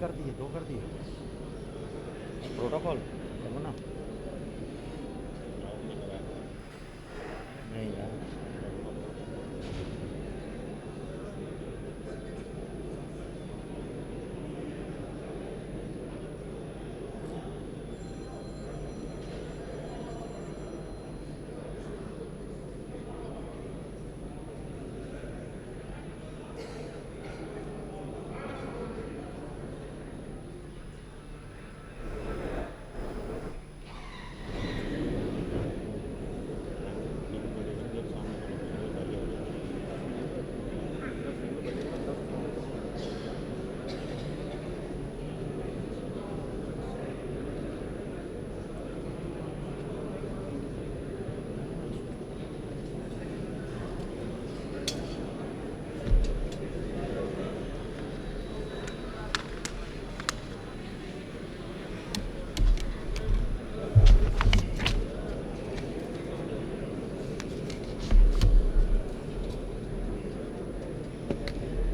कर दिए, 2 कर दिए प्रोटोकॉल देखो ना। नहीं यार,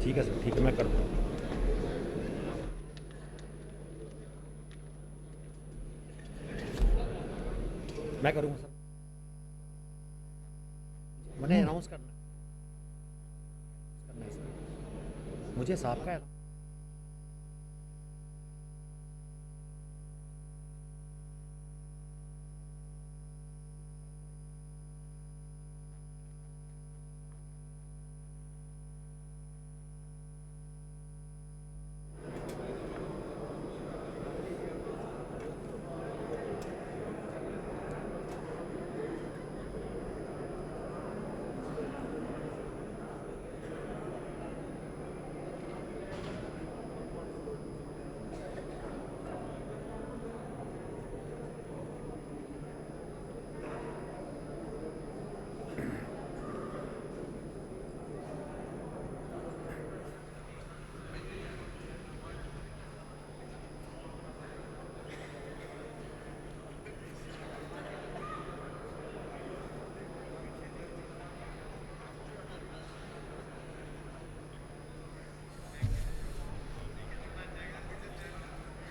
ठीक है सर, ठीक है, मैं कर दूँगा। मैं करूँगा सर, मैंने अनाउंस करना है सर, मुझे साहब का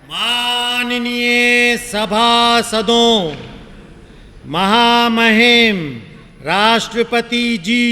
माननीय सभासदों, महामहिम राष्ट्रपति ji,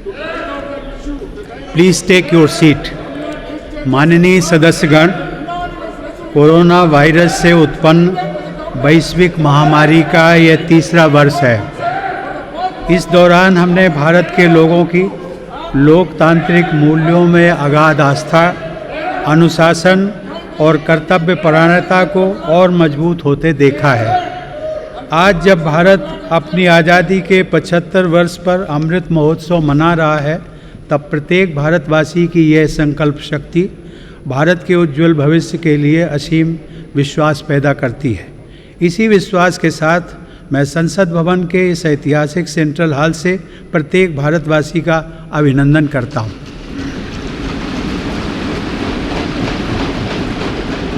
to bring our please take your seat. माननीय सदस्यगण, कोरोना वायरस से उत्पन्न वैश्विक महामारी का यह तीसरा वर्ष है। इस दौरान हमने भारत के लोगों की लोकतांत्रिक मूल्यों में अगाध आस्था, अनुशासन और कर्तव्यपरायणता को और मजबूत होते देखा है। आज जब भारत अपनी आज़ादी के 75 वर्ष पर अमृत महोत्सव मना रहा है, तब प्रत्येक भारतवासी की यह संकल्प शक्ति भारत के उज्जवल भविष्य के लिए असीम विश्वास पैदा करती है। इसी विश्वास के साथ मैं संसद भवन के इस ऐतिहासिक सेंट्रल हॉल से प्रत्येक भारतवासी का अभिनंदन करता हूँ।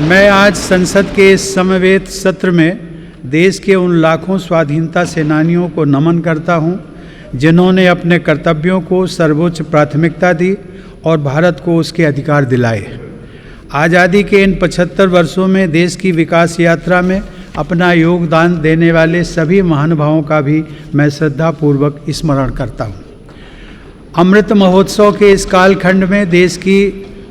मैं आज संसद के इस समवेत सत्र में देश के उन लाखों स्वाधीनता सेनानियों को नमन करता हूँ, जिन्होंने अपने कर्तव्यों को सर्वोच्च प्राथमिकता दी और भारत को उसके अधिकार दिलाए। आज़ादी के इन 75 वर्षों में देश की विकास यात्रा में अपना योगदान देने वाले सभी महानुभावों का भी मैं श्रद्धापूर्वक स्मरण करता हूँ। अमृत महोत्सव के इस कालखंड में देश की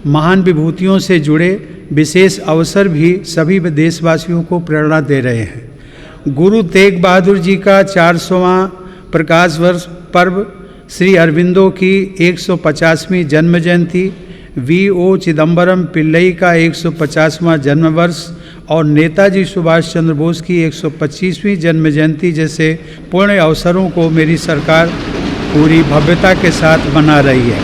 महान विभूतियों से जुड़े विशेष अवसर भी सभी देशवासियों को प्रेरणा दे रहे हैं। गुरु तेग बहादुर जी का 400वां प्रकाश वर्ष पर्व, श्री अरविंदो की 150वीं जन्म जयंती, V.O. चिदम्बरम पिल्लई का 150वां जन्म वर्ष और नेताजी सुभाष चंद्र बोस की 125वीं जन्म जयंती जैसे पुण्य अवसरों को मेरी सरकार पूरी भव्यता के साथ मना रही है।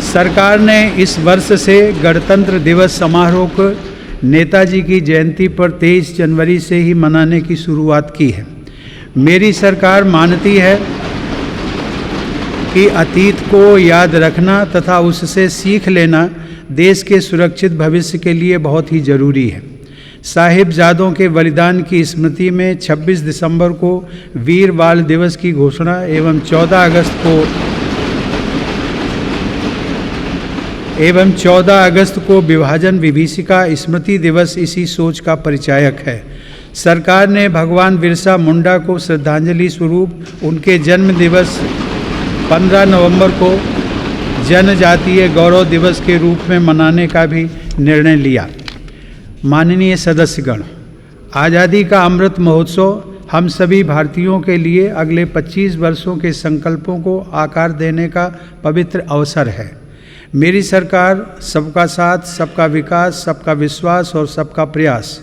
सरकार ने इस वर्ष से गणतंत्र दिवस समारोह को नेताजी की जयंती पर 23 जनवरी से ही मनाने की शुरुआत की है। मेरी सरकार मानती है कि अतीत को याद रखना तथा उससे सीख लेना देश के सुरक्षित भविष्य के लिए बहुत ही जरूरी है। साहिबजादों के बलिदान की स्मृति में 26 दिसंबर को वीर बाल दिवस की घोषणा एवं 14 अगस्त को विभाजन विभीषिका स्मृति दिवस इसी सोच का परिचायक है। सरकार ने भगवान बिरसा मुंडा को श्रद्धांजलि स्वरूप उनके जन्म दिवस 15 नवंबर को जनजातीय गौरव दिवस के रूप में मनाने का भी निर्णय लिया। माननीय सदस्यगण, आज़ादी का अमृत महोत्सव हम सभी भारतीयों के लिए अगले 25 वर्षों के संकल्पों को आकार देने का पवित्र अवसर है। मेरी सरकार सबका साथ, सबका विकास, सबका विश्वास और सबका प्रयास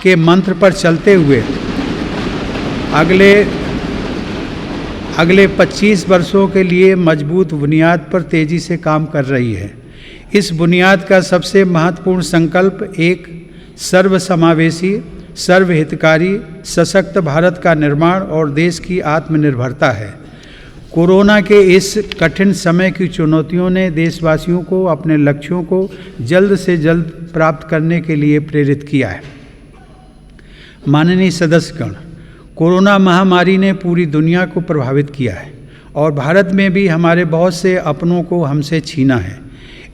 के मंत्र पर चलते हुए अगले 25 वर्षों के लिए मजबूत बुनियाद पर तेजी से काम कर रही है। इस बुनियाद का सबसे महत्वपूर्ण संकल्प एक सर्वसमावेशी, सर्वहितकारी, सशक्त भारत का निर्माण और देश की आत्मनिर्भरता है। कोरोना के इस कठिन समय की चुनौतियों ने देशवासियों को अपने लक्ष्यों को जल्द से जल्द प्राप्त करने के लिए प्रेरित किया है। माननीय सदस्यगण, कोरोना महामारी ने पूरी दुनिया को प्रभावित किया है और भारत में भी हमारे बहुत से अपनों को हमसे छीना है।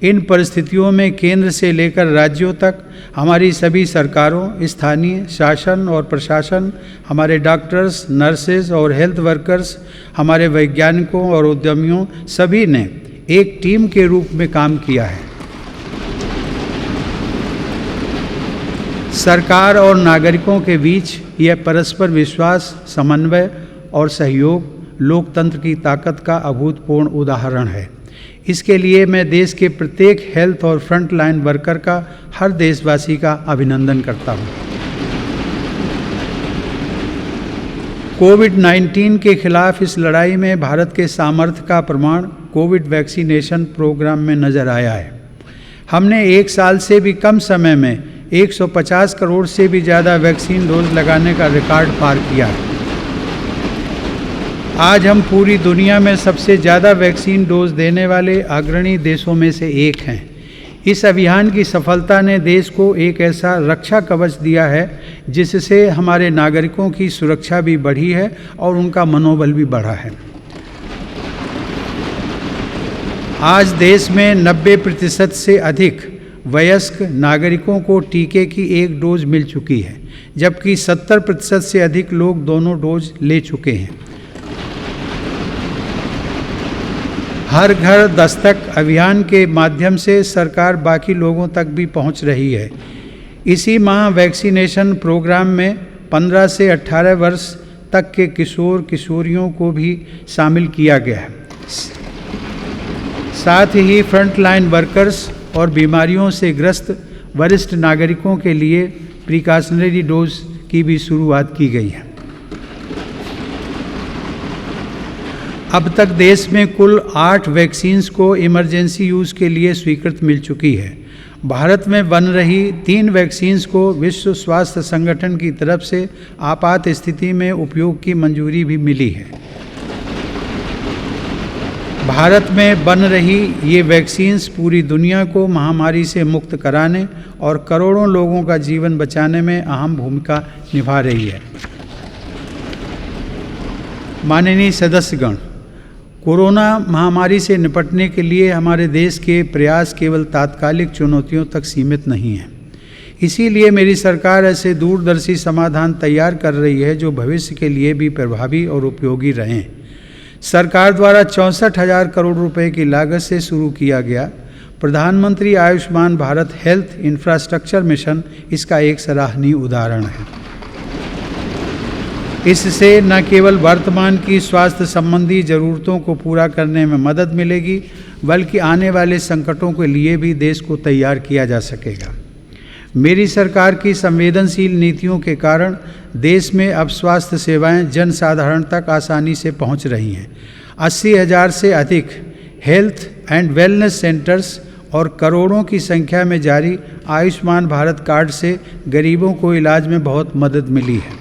इन परिस्थितियों में केंद्र से लेकर राज्यों तक हमारी सभी सरकारों, स्थानीय शासन और प्रशासन, हमारे डॉक्टर्स, नर्सेज और हेल्थ वर्कर्स, हमारे वैज्ञानिकों और उद्यमियों सभी ने एक टीम के रूप में काम किया है। सरकार और नागरिकों के बीच यह परस्पर विश्वास, समन्वय और सहयोग लोकतंत्र की ताकत का अभूतपूर्व उदाहरण है। इसके लिए मैं देश के प्रत्येक हेल्थ और फ्रंट लाइन वर्कर का, हर देशवासी का अभिनंदन करता हूँ। कोविड-19 के खिलाफ इस लड़ाई में भारत के सामर्थ्य का प्रमाण कोविड वैक्सीनेशन प्रोग्राम में नजर आया है। हमने 1 साल से भी कम समय में 150 करोड़ से भी ज़्यादा वैक्सीन डोज लगाने का रिकॉर्ड पार किया है। आज हम पूरी दुनिया में सबसे ज़्यादा वैक्सीन डोज देने वाले अग्रणी देशों में से एक हैं। इस अभियान की सफलता ने देश को एक ऐसा रक्षा कवच दिया है जिससे हमारे नागरिकों की सुरक्षा भी बढ़ी है और उनका मनोबल भी बढ़ा है। आज देश में 90% से अधिक वयस्क नागरिकों को टीके की 1 डोज मिल चुकी है, जबकि 70% से अधिक लोग दोनों डोज ले चुके हैं। हर घर दस्तक अभियान के माध्यम से सरकार बाकी लोगों तक भी पहुंच रही है। इसी माह वैक्सीनेशन प्रोग्राम में 15 से 18 वर्ष तक के किशोर किशोरियों को भी शामिल किया गया है। साथ ही फ्रंटलाइन वर्कर्स और बीमारियों से ग्रस्त वरिष्ठ नागरिकों के लिए प्रिकॉशनरी डोज की भी शुरुआत की गई है। अब तक देश में कुल 8 वैक्सीन्स को इमरजेंसी यूज़ के लिए स्वीकृत मिल चुकी है। भारत में बन रही 3 वैक्सीन्स को विश्व स्वास्थ्य संगठन की तरफ से आपात स्थिति में उपयोग की मंजूरी भी मिली है। भारत में बन रही ये वैक्सीन्स पूरी दुनिया को महामारी से मुक्त कराने और करोड़ों लोगों का जीवन बचाने में अहम भूमिका निभा रही है। माननीय सदस्यगण, कोरोना महामारी से निपटने के लिए हमारे देश के प्रयास केवल तात्कालिक चुनौतियों तक सीमित नहीं हैं। इसीलिए मेरी सरकार ऐसे दूरदर्शी समाधान तैयार कर रही है जो भविष्य के लिए भी प्रभावी और उपयोगी रहें। सरकार द्वारा 64,000 करोड़ रुपए की लागत से शुरू किया गया प्रधानमंत्री Ayushman Bharat health infrastructure mission इसका एक सराहनीय उदाहरण है। इससे न केवल वर्तमान की स्वास्थ्य संबंधी ज़रूरतों को पूरा करने में मदद मिलेगी, बल्कि आने वाले संकटों के लिए भी देश को तैयार किया जा सकेगा। मेरी सरकार की संवेदनशील नीतियों के कारण देश में अब स्वास्थ्य सेवाएं जन साधारण तक आसानी से पहुंच रही हैं। 80,000 से अधिक हेल्थ एंड वेलनेस सेंटर्स और करोड़ों की संख्या में जारी आयुष्मान भारत कार्ड से गरीबों को इलाज में बहुत मदद मिली है।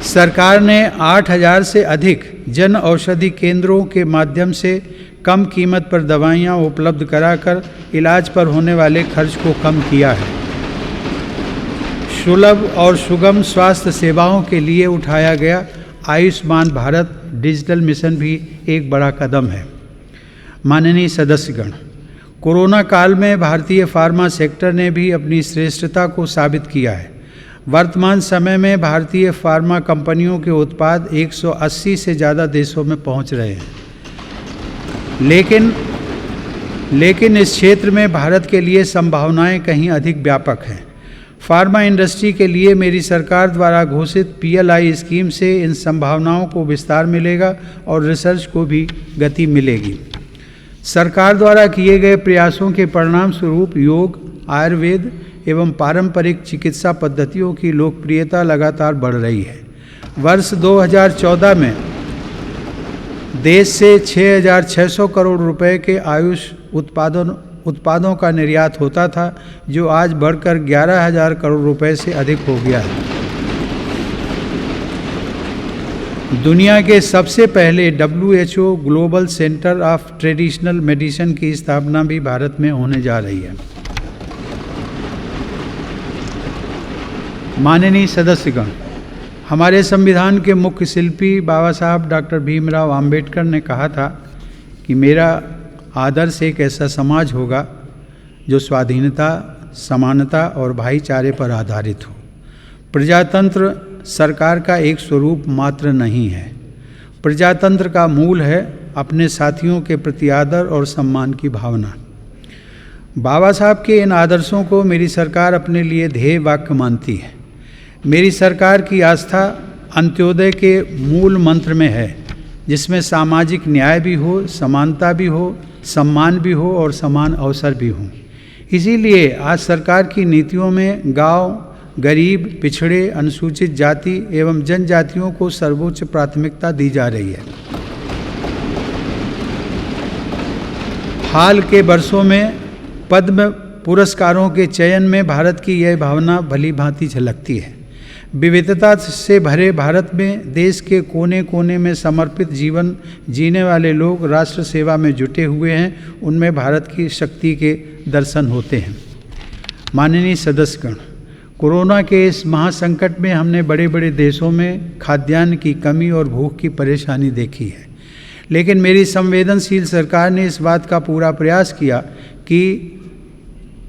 सरकार ने 8,000 से अधिक जन औषधि केंद्रों के माध्यम से कम कीमत पर दवाइयाँ उपलब्ध कराकर इलाज पर होने वाले खर्च को कम किया है। सुलभ और सुगम स्वास्थ्य सेवाओं के लिए उठाया गया आयुष्मान भारत डिजिटल मिशन भी एक बड़ा कदम है। माननीय सदस्यगण, कोरोना काल में भारतीय फार्मा सेक्टर ने भी अपनी श्रेष्ठता को साबित किया है। वर्तमान समय में भारतीय फार्मा कंपनियों के उत्पाद 180 से ज़्यादा देशों में पहुंच रहे हैं। लेकिन इस क्षेत्र में भारत के लिए संभावनाएं कहीं अधिक व्यापक हैं। फार्मा इंडस्ट्री के लिए मेरी सरकार द्वारा घोषित PLI स्कीम से इन संभावनाओं को विस्तार मिलेगा और रिसर्च को भी गति मिलेगी। सरकार द्वारा किए गए प्रयासों के परिणाम स्वरूप योग, आयुर्वेद एवं पारंपरिक चिकित्सा पद्धतियों की लोकप्रियता लगातार बढ़ रही है। वर्ष 2014 में देश से 6,600 करोड़ रुपए के आयुष उत्पादों का निर्यात होता था, जो आज बढ़कर 11,000 करोड़ रुपए से अधिक हो गया है। दुनिया के सबसे पहले WHO global centre of traditional medicine की स्थापना भी भारत में होने जा रही है। माननीय सदस्यगण, हमारे संविधान के मुख्य शिल्पी बाबा साहब डॉक्टर भीमराव अंबेडकर ने कहा था कि मेरा आदर्श एक ऐसा समाज होगा जो स्वाधीनता, समानता और भाईचारे पर आधारित हो। प्रजातंत्र सरकार का एक स्वरूप मात्र नहीं है। प्रजातंत्र का मूल है अपने साथियों के प्रति आदर और सम्मान की भावना। बाबा साहब के इन आदर्शों को मेरी सरकार अपने लिए ध्येय वाक्य मानती है। मेरी सरकार की आस्था अंत्योदय के मूल मंत्र में है, जिसमें सामाजिक न्याय भी हो, समानता भी हो, सम्मान भी हो और समान अवसर भी हो। इसीलिए आज सरकार की नीतियों में गांव, गरीब, पिछड़े, अनुसूचित जाति एवं जनजातियों को सर्वोच्च प्राथमिकता दी जा रही है। हाल के वर्षों में पद्म पुरस्कारों के चयन में भारत की यह भावना भली भांति झलकती है। विविधता से भरे भारत में देश के कोने कोने में समर्पित जीवन जीने वाले लोग राष्ट्र सेवा में जुटे हुए हैं। उनमें भारत की शक्ति के दर्शन होते हैं। माननीय सदस्यगण, कोरोना के इस महासंकट में हमने बड़े बड़े देशों में खाद्यान्न की कमी और भूख की परेशानी देखी है, लेकिन मेरी संवेदनशील सरकार ने इस बात का पूरा प्रयास किया कि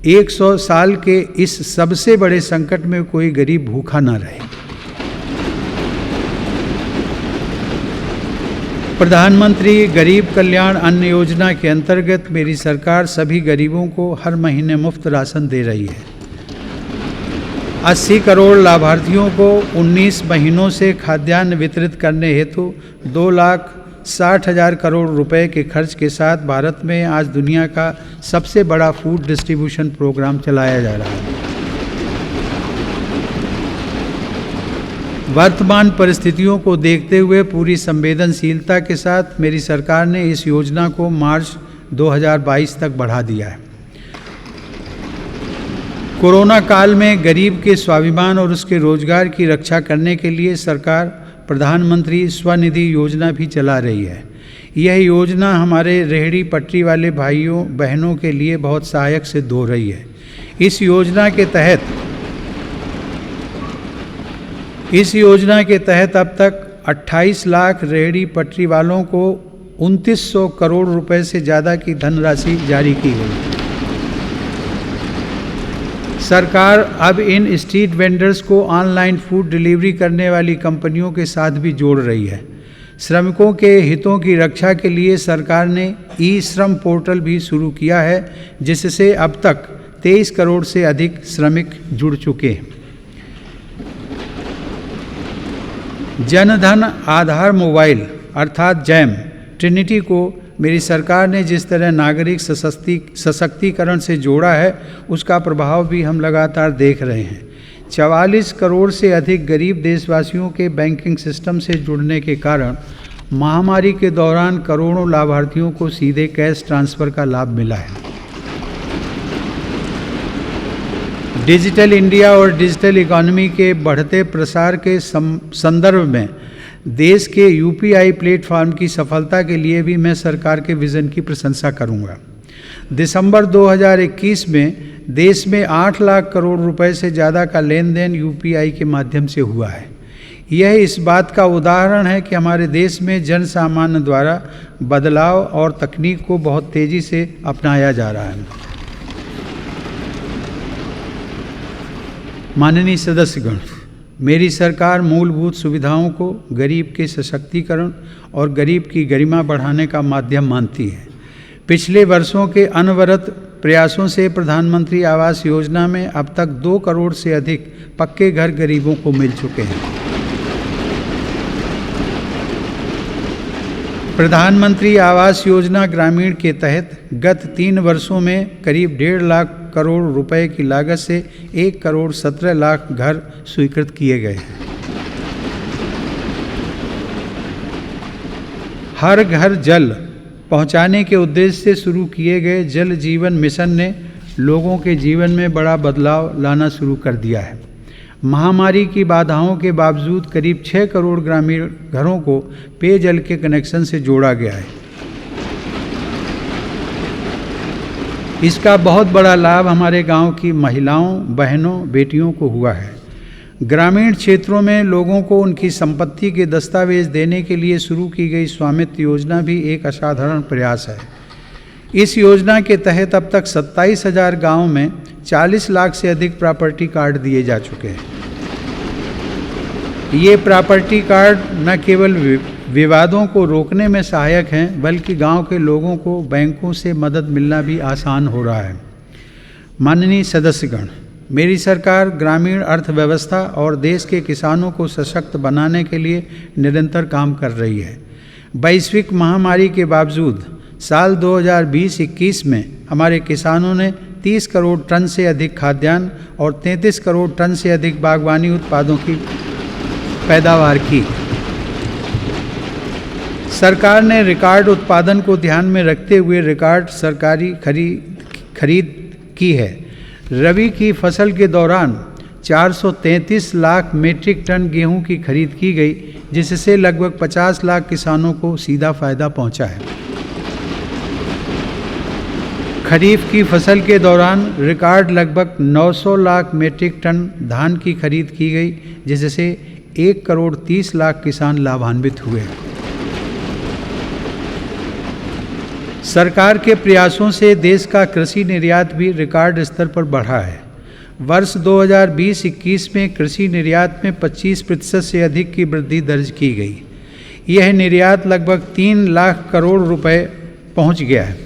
100 साल के इस सबसे बड़े संकट में कोई गरीब भूखा ना रहे। प्रधानमंत्री गरीब कल्याण अन्न योजना के अंतर्गत मेरी सरकार सभी गरीबों को हर महीने मुफ्त राशन दे रही है। 80 करोड़ लाभार्थियों को 19 महीनों से खाद्यान्न वितरित करने हेतु 2,60,000 करोड़ रुपए के खर्च के साथ भारत में आज दुनिया का सबसे बड़ा फूड डिस्ट्रीब्यूशन प्रोग्राम चलाया जा रहा है। वर्तमान परिस्थितियों को देखते हुए पूरी संवेदनशीलता के साथ मेरी सरकार ने इस योजना को मार्च 2022 तक बढ़ा दिया है। कोरोना काल में गरीब के स्वाभिमान और उसके रोजगार की रक्षा करने के लिए सरकार प्रधानमंत्री स्वनिधि योजना भी चला रही है। यह योजना हमारे रेहड़ी पटरी वाले भाइयों बहनों के लिए बहुत सहायक सिद्ध हो रही है। इस योजना के तहत अब तक 28 लाख रेहड़ी पटरी वालों को 2900 करोड़ रुपए से ज़्यादा की धनराशि जारी की गई। सरकार अब इन स्ट्रीट वेंडर्स को ऑनलाइन फूड डिलीवरी करने वाली कंपनियों के साथ भी जोड़ रही है। श्रमिकों के हितों की रक्षा के लिए सरकार ने ई श्रम पोर्टल भी शुरू किया है, जिससे अब तक 23 करोड़ से अधिक श्रमिक जुड़ चुके हैं। जनधन आधार मोबाइल अर्थात जैम ट्रिनिटी को मेरी सरकार ने जिस तरह नागरिक सशक्तिकरण से जोड़ा है, उसका प्रभाव भी हम लगातार देख रहे हैं। 44 करोड़ से अधिक गरीब देशवासियों के बैंकिंग सिस्टम से जुड़ने के कारण महामारी के दौरान करोड़ों लाभार्थियों को सीधे कैश ट्रांसफ़र का लाभ मिला है। डिजिटल इंडिया और डिजिटल इकोनॉमी के बढ़ते प्रसार के संदर्भ में देश के यूपीआई प्लेटफॉर्म की सफलता के लिए भी मैं सरकार के विज़न की प्रशंसा करूंगा। दिसंबर 2021 में देश में 8 लाख करोड़ रुपए से ज़्यादा का लेन देन यूपीआई के माध्यम से हुआ है। यह इस बात का उदाहरण है कि हमारे देश में जन सामान्य द्वारा बदलाव और तकनीक को बहुत तेज़ी से अपनाया जा रहा है। माननीय सदस्यगण, मेरी सरकार मूलभूत सुविधाओं को गरीब के सशक्तिकरण और गरीब की गरिमा बढ़ाने का माध्यम मानती है। पिछले वर्षों के अनवरत प्रयासों से प्रधानमंत्री आवास योजना में अब तक 2 करोड़ से अधिक पक्के घर गरीबों को मिल चुके हैं। प्रधानमंत्री आवास योजना ग्रामीण के तहत गत 3 वर्षों में करीब 1.5 लाख करोड़ रुपए की लागत से 1 करोड़ 17 लाख घर स्वीकृत किए गए हैं। हर घर जल पहुंचाने के उद्देश्य से शुरू किए गए जल जीवन मिशन ने लोगों के जीवन में बड़ा बदलाव लाना शुरू कर दिया है। महामारी की बाधाओं के बावजूद करीब 6 करोड़ ग्रामीण घरों को पेयजल के कनेक्शन से जोड़ा गया है। इसका बहुत बड़ा लाभ हमारे गांव की महिलाओं, बहनों, बेटियों को हुआ है। ग्रामीण क्षेत्रों में लोगों को उनकी संपत्ति के दस्तावेज देने के लिए शुरू की गई स्वामित्व योजना भी एक असाधारण प्रयास है। इस योजना के तहत अब तक 27,000 गाँव में 40 लाख से अधिक प्रॉपर्टी कार्ड दिए जा चुके हैं। ये प्रॉपर्टी कार्ड न केवल विवादों को रोकने में सहायक हैं, बल्कि गांव के लोगों को बैंकों से मदद मिलना भी आसान हो रहा है। माननीय सदस्यगण, मेरी सरकार ग्रामीण अर्थव्यवस्था और देश के किसानों को सशक्त बनाने के लिए निरंतर काम कर रही है। वैश्विक महामारी के बावजूद साल 2020-21 में हमारे किसानों ने 30 करोड़ टन से अधिक खाद्यान्न और 33 करोड़ टन से अधिक बागवानी उत्पादों की पैदावार की। सरकार ने रिकॉर्ड उत्पादन को ध्यान में रखते हुए रिकॉर्ड सरकारी खरीद की है। रबी की फसल के दौरान 433 लाख मीट्रिक टन गेहूं की खरीद की गई, जिससे लगभग 50 लाख किसानों को सीधा फायदा पहुंचा है। खरीफ की फसल के दौरान रिकॉर्ड लगभग 900 लाख मीट्रिक टन धान की खरीद की गई, जिससे 1 करोड़ 30 लाख किसान लाभान्वित हुए। सरकार के प्रयासों से देश का कृषि निर्यात भी रिकॉर्ड स्तर पर बढ़ा है। वर्ष 2020-21 में कृषि निर्यात में 25% से अधिक की वृद्धि दर्ज की गई। यह निर्यात लगभग 3 लाख करोड़ रुपए पहुंच गया है।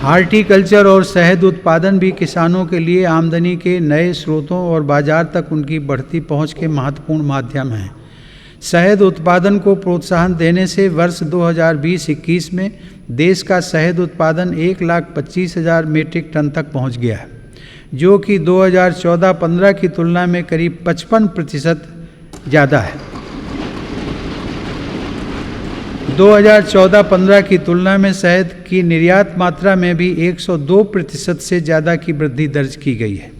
हार्टिकल्चर और शहद उत्पादन भी किसानों के लिए आमदनी के नए स्रोतों और बाजार तक उनकी बढ़ती पहुंच के महत्वपूर्ण माध्यम हैं। शहद उत्पादन को प्रोत्साहन देने से वर्ष 2020-21 में देश का शहद उत्पादन 1,25,000 मीट्रिक टन तक पहुंच गया है, जो कि 2014-15 की तुलना में करीब 55% ज़्यादा है। 2014-15 की तुलना में शहद की निर्यात मात्रा में भी 102% से ज़्यादा की वृद्धि दर्ज की गई है।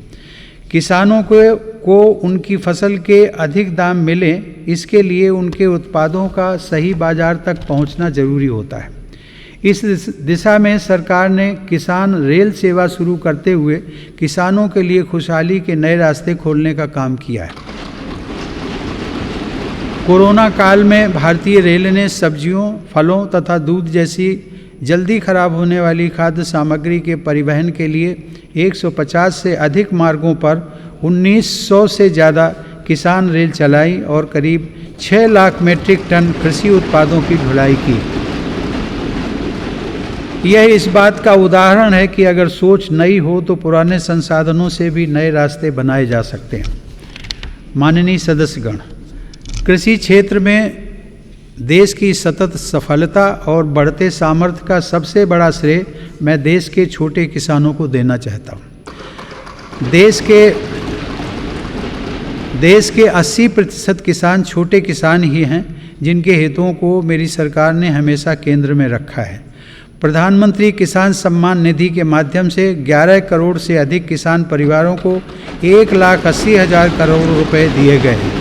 किसानों को उनकी फसल के अधिक दाम मिले, इसके लिए उनके उत्पादों का सही बाजार तक पहुंचना जरूरी होता है। इस दिशा में सरकार ने किसान रेल सेवा शुरू करते हुए किसानों के लिए खुशहाली के नए रास्ते खोलने का काम किया है। कोरोना काल में भारतीय रेल ने सब्जियों, फलों तथा दूध जैसी जल्दी खराब होने वाली खाद्य सामग्री के परिवहन के लिए 150 से अधिक मार्गों पर 1900 से ज़्यादा किसान रेल चलाई और करीब 6 लाख मीट्रिक टन कृषि उत्पादों की ढुलाई की। यह इस बात का उदाहरण है कि अगर सोच नई हो तो पुराने संसाधनों से भी नए रास्ते बनाए जा सकते हैं। माननीय सदस्यगण, कृषि क्षेत्र में देश की सतत सफलता और बढ़ते सामर्थ्य का सबसे बड़ा श्रेय मैं देश के छोटे किसानों को देना चाहता हूँ। देश के 80% किसान छोटे किसान ही हैं, जिनके हितों को मेरी सरकार ने हमेशा केंद्र में रखा है। प्रधानमंत्री किसान सम्मान निधि के माध्यम से 11 करोड़ से अधिक किसान परिवारों को 1,80,000 करोड़ रुपए दिए गए हैं।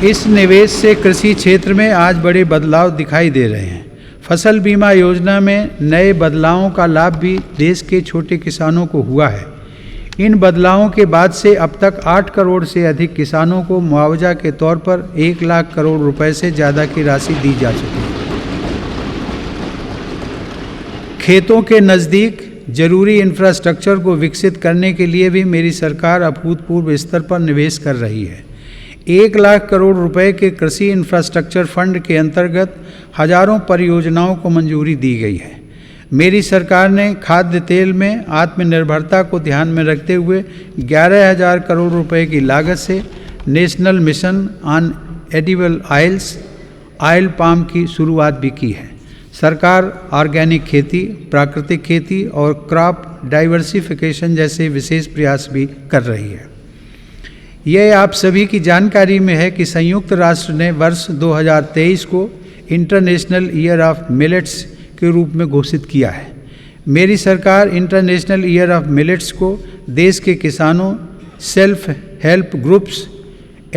इस निवेश से कृषि क्षेत्र में आज बड़े बदलाव दिखाई दे रहे हैं। फसल बीमा योजना में नए बदलावों का लाभ भी देश के छोटे किसानों को हुआ है। इन बदलावों के बाद से अब तक 8 करोड़ से अधिक किसानों को मुआवजा के तौर पर 1 लाख करोड़ रुपए से ज़्यादा की राशि दी जा चुकी है। खेतों के नज़दीक जरूरी इंफ्रास्ट्रक्चर को विकसित करने के लिए भी मेरी सरकार अभूतपूर्व स्तर पर निवेश कर रही है। 1 लाख करोड़ रुपए के कृषि इंफ्रास्ट्रक्चर फंड के अंतर्गत हजारों परियोजनाओं को मंजूरी दी गई है। मेरी सरकार ने खाद्य तेल में आत्मनिर्भरता को ध्यान में रखते हुए 11,000 करोड़ रुपए की लागत से national mission on edible oils oil palm की शुरुआत भी की है। सरकार ऑर्गेनिक खेती, प्राकृतिक खेती और क्रॉप डाइवर्सिफिकेशन जैसे विशेष प्रयास भी कर रही है। यह आप सभी की जानकारी में है कि संयुक्त राष्ट्र ने वर्ष 2023 को इंटरनेशनल ईयर ऑफ मिलेट्स के रूप में घोषित किया है। मेरी सरकार इंटरनेशनल ईयर ऑफ मिलेट्स को देश के किसानों, self help groups,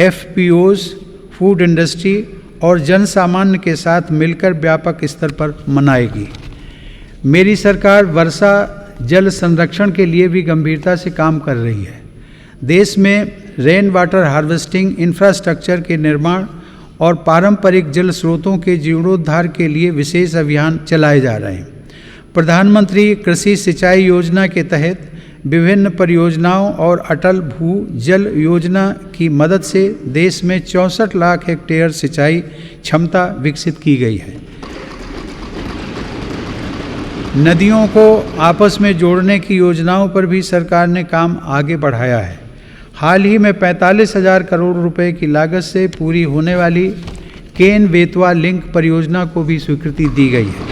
FPOs, food industry और जन सामान्य के साथ मिलकर व्यापक स्तर पर मनाएगी। मेरी सरकार वर्षा जल संरक्षण के लिए भी गंभीरता से काम कर रही है। देश में रेन वाटर हार्वेस्टिंग इंफ्रास्ट्रक्चर के निर्माण और पारंपरिक जल स्रोतों के जीर्णोद्धार के लिए विशेष अभियान चलाए जा रहे हैं। प्रधानमंत्री कृषि सिंचाई योजना के तहत विभिन्न परियोजनाओं और अटल भू जल योजना की मदद से देश में 64 लाख हेक्टेयर सिंचाई क्षमता विकसित की गई है। नदियों को आपस में जोड़ने की योजनाओं पर भी सरकार ने काम आगे बढ़ाया है। हाल ही में 45,000 करोड़ रुपए की लागत से पूरी होने वाली केन बेतवा लिंक परियोजना को भी स्वीकृति दी गई है।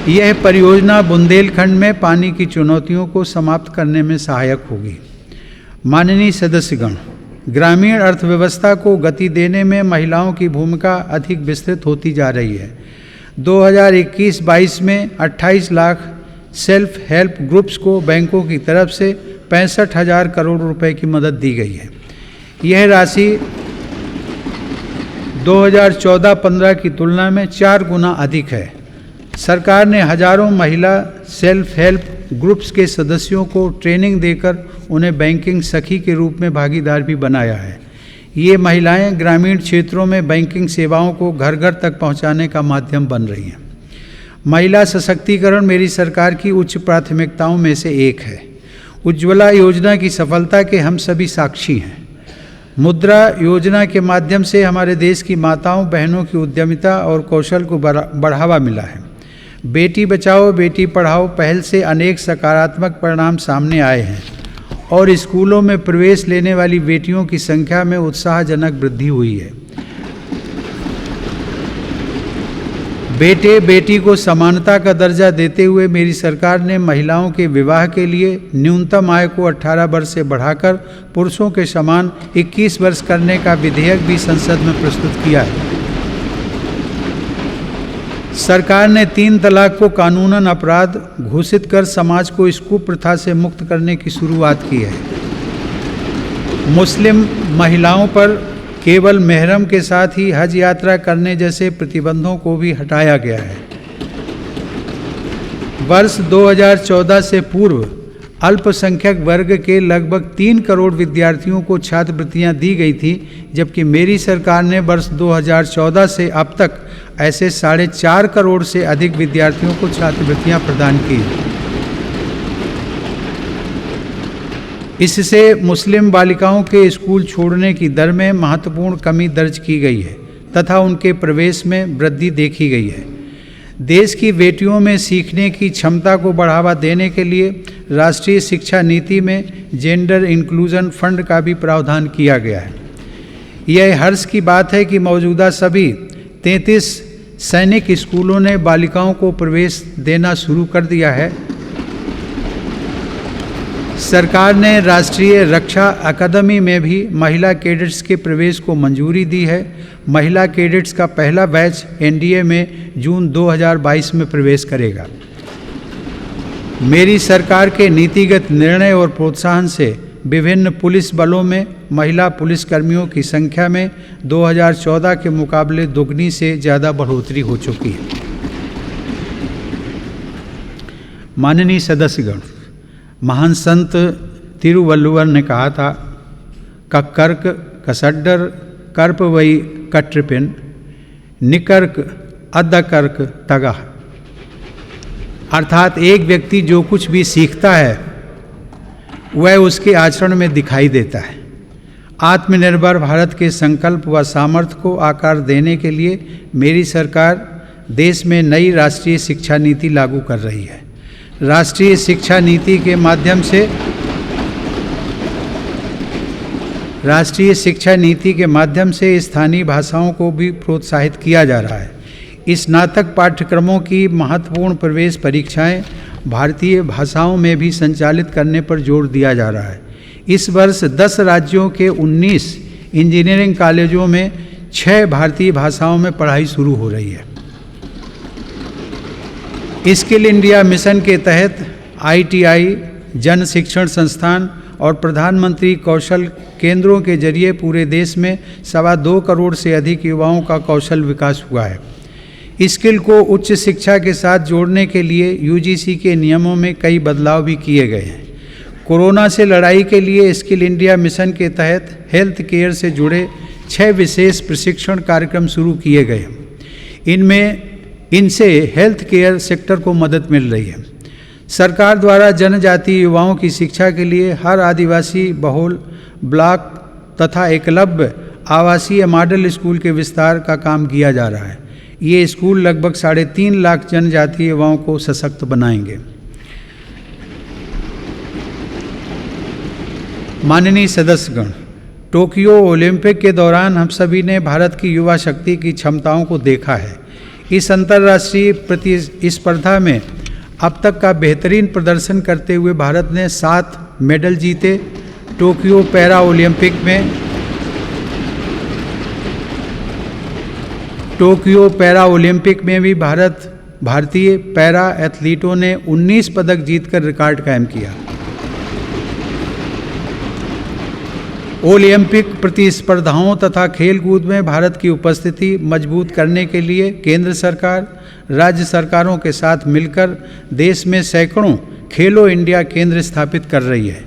यह परियोजना बुंदेलखंड में पानी की चुनौतियों को समाप्त करने में सहायक होगी। माननीय सदस्यगण, ग्रामीण अर्थव्यवस्था को गति देने में महिलाओं की भूमिका अधिक विस्तृत होती जा रही है। 2021-22 में 28 लाख सेल्फ हेल्प ग्रुप्स को बैंकों की तरफ से 65,000 करोड़ रुपए की मदद दी गई है। यह राशि 2014-15 की तुलना में 4 गुना अधिक है। सरकार ने हजारों महिला सेल्फ हेल्प ग्रुप्स के सदस्यों को ट्रेनिंग देकर उन्हें बैंकिंग सखी के रूप में भागीदार भी बनाया है। ये महिलाएं ग्रामीण क्षेत्रों में बैंकिंग सेवाओं को घर घर तक पहुंचाने का माध्यम बन रही हैं। महिला सशक्तिकरण मेरी सरकार की उच्च प्राथमिकताओं में से एक है। उज्ज्वला योजना की सफलता के हम सभी साक्षी हैं। मुद्रा योजना के माध्यम से हमारे देश की माताओं बहनों की उद्यमिता और कौशल को बढ़ावा मिला है। बेटी बचाओ बेटी पढ़ाओ पहल से अनेक सकारात्मक परिणाम सामने आए हैं और स्कूलों में प्रवेश लेने वाली बेटियों की संख्या में उत्साहजनक वृद्धि हुई है। बेटे बेटी को समानता का दर्जा देते हुए मेरी सरकार ने महिलाओं के विवाह के लिए न्यूनतम आय को 18 वर्ष से बढ़ाकर पुरुषों के समान 21 वर्ष करने का विधेयक भी संसद में प्रस्तुत किया है। सरकार ने 3 तलाक को कानूनन अपराध घोषित कर समाज को इस कुप्रथा से मुक्त करने की शुरुआत की है। मुस्लिम महिलाओं पर केवल मेहरम के साथ ही हज यात्रा करने जैसे प्रतिबंधों को भी हटाया गया है। वर्ष 2014 से पूर्व अल्पसंख्यक वर्ग के लगभग 3 करोड़ विद्यार्थियों को छात्रवृत्तियां दी गई थी, जबकि मेरी सरकार ने वर्ष 2014 से अब तक ऐसे 4.5 करोड़ से अधिक विद्यार्थियों को छात्रवृत्तियां प्रदान की। इससे मुस्लिम बालिकाओं के स्कूल छोड़ने की दर में महत्वपूर्ण कमी दर्ज की गई है तथा उनके प्रवेश में वृद्धि देखी गई है। देश की बेटियों में सीखने की क्षमता को बढ़ावा देने के लिए राष्ट्रीय शिक्षा नीति में जेंडर इंक्लूजन फंड का भी प्रावधान किया गया है। यह हर्ष की बात है कि मौजूदा सभी 33 सैनिक स्कूलों ने बालिकाओं को प्रवेश देना शुरू कर दिया है। सरकार ने राष्ट्रीय रक्षा अकादमी में भी महिला कैडेट्स के प्रवेश को मंजूरी दी है। महिला कैडेट्स का पहला बैच एनडीए में जून 2022 में प्रवेश करेगा। मेरी सरकार के नीतिगत निर्णय और प्रोत्साहन से विभिन्न पुलिस बलों में महिला पुलिसकर्मियों की संख्या में 2014 के मुकाबले दोगुनी से ज़्यादा बढ़ोतरी हो चुकी है। माननीय सदस्यगण, महान संत तिरुवल्लुवर ने कहा था, कक्कर्क कसड्डर कर्प वई कट्रिपिन निकर्क अद्दकर्क तगा। अर्थात एक व्यक्ति जो कुछ भी सीखता है वह उसके आचरण में दिखाई देता है। आत्मनिर्भर भारत के संकल्प व सामर्थ्य को आकार देने के लिए मेरी सरकार देश में नई राष्ट्रीय शिक्षा नीति लागू कर रही है। राष्ट्रीय शिक्षा नीति के माध्यम से स्थानीय भाषाओं को भी प्रोत्साहित किया जा रहा है। स्नातक पाठ्यक्रमों की महत्वपूर्ण प्रवेश परीक्षाएं भारतीय भाषाओं में भी संचालित करने पर जोर दिया जा रहा है। इस वर्ष 10 राज्यों के 19 इंजीनियरिंग कॉलेजों में 6 भारतीय भाषाओं में पढ़ाई शुरू हो रही है। स्किल इंडिया मिशन के तहत ITI, जन शिक्षण संस्थान और प्रधानमंत्री कौशल केंद्रों के जरिए पूरे देश में 2.25 करोड़ से अधिक युवाओं का कौशल विकास हुआ है। स्किल को उच्च शिक्षा के साथ जोड़ने के लिए UGC के नियमों में कई बदलाव भी किए गए हैं। कोरोना से लड़ाई के लिए स्किल इंडिया मिशन के तहत हेल्थ केयर से जुड़े 6 विशेष प्रशिक्षण कार्यक्रम शुरू किए गए। इनसे हेल्थ केयर सेक्टर को मदद मिल रही है। सरकार द्वारा जनजातीय युवाओं की शिक्षा के लिए हर आदिवासी बहुल ब्लॉक तथा एकलव्य आवासीय मॉडल स्कूल के विस्तार का काम किया जा रहा है। ये स्कूल लगभग 3.5 लाख जनजातीय युवाओं को सशक्त बनाएंगे। माननीय सदस्यगण, टोक्यो ओलंपिक के दौरान हम सभी ने भारत की युवा शक्ति की क्षमताओं को देखा है। इस अंतर्राष्ट्रीय प्रतिस्पर्धा में अब तक का बेहतरीन प्रदर्शन करते हुए भारत ने 7 मेडल जीते। टोक्यो पैरा ओलंपिक में भी भारतीय पैरा एथलीटों ने 19 पदक जीतकर रिकॉर्ड कायम किया। ओलंपिक प्रतिस्पर्धाओं तथा खेलकूद में भारत की उपस्थिति मजबूत करने के लिए केंद्र सरकार, राज्य सरकारों के साथ मिलकर देश में सैकड़ों खेलो इंडिया केंद्र स्थापित कर रही है।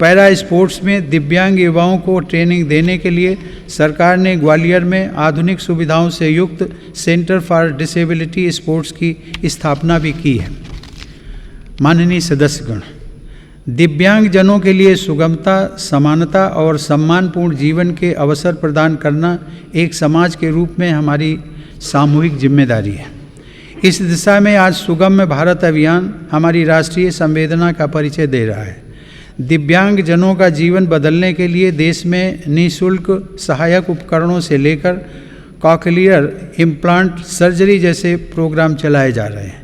पैरा स्पोर्ट्स में दिव्यांग युवाओं को ट्रेनिंग देने के लिए सरकार ने ग्वालियर में आधुनिक सुविधाओं से युक्त सेंटर फॉर डिसेबिलिटी स्पोर्ट्स की स्थापना भी की है। माननीय सदस्यगण, दिव्यांगजनों के लिए सुगमता, समानता और सम्मानपूर्ण जीवन के अवसर प्रदान करना एक समाज के रूप में हमारी सामूहिक जिम्मेदारी है। इस दिशा में आज सुगम्य भारत अभियान हमारी राष्ट्रीय संवेदना का परिचय दे रहा है। दिव्यांगजनों का जीवन बदलने के लिए देश में निःशुल्क सहायक उपकरणों से लेकर कॉकलियर इम्प्लांट सर्जरी जैसे प्रोग्राम चलाए जा रहे हैं।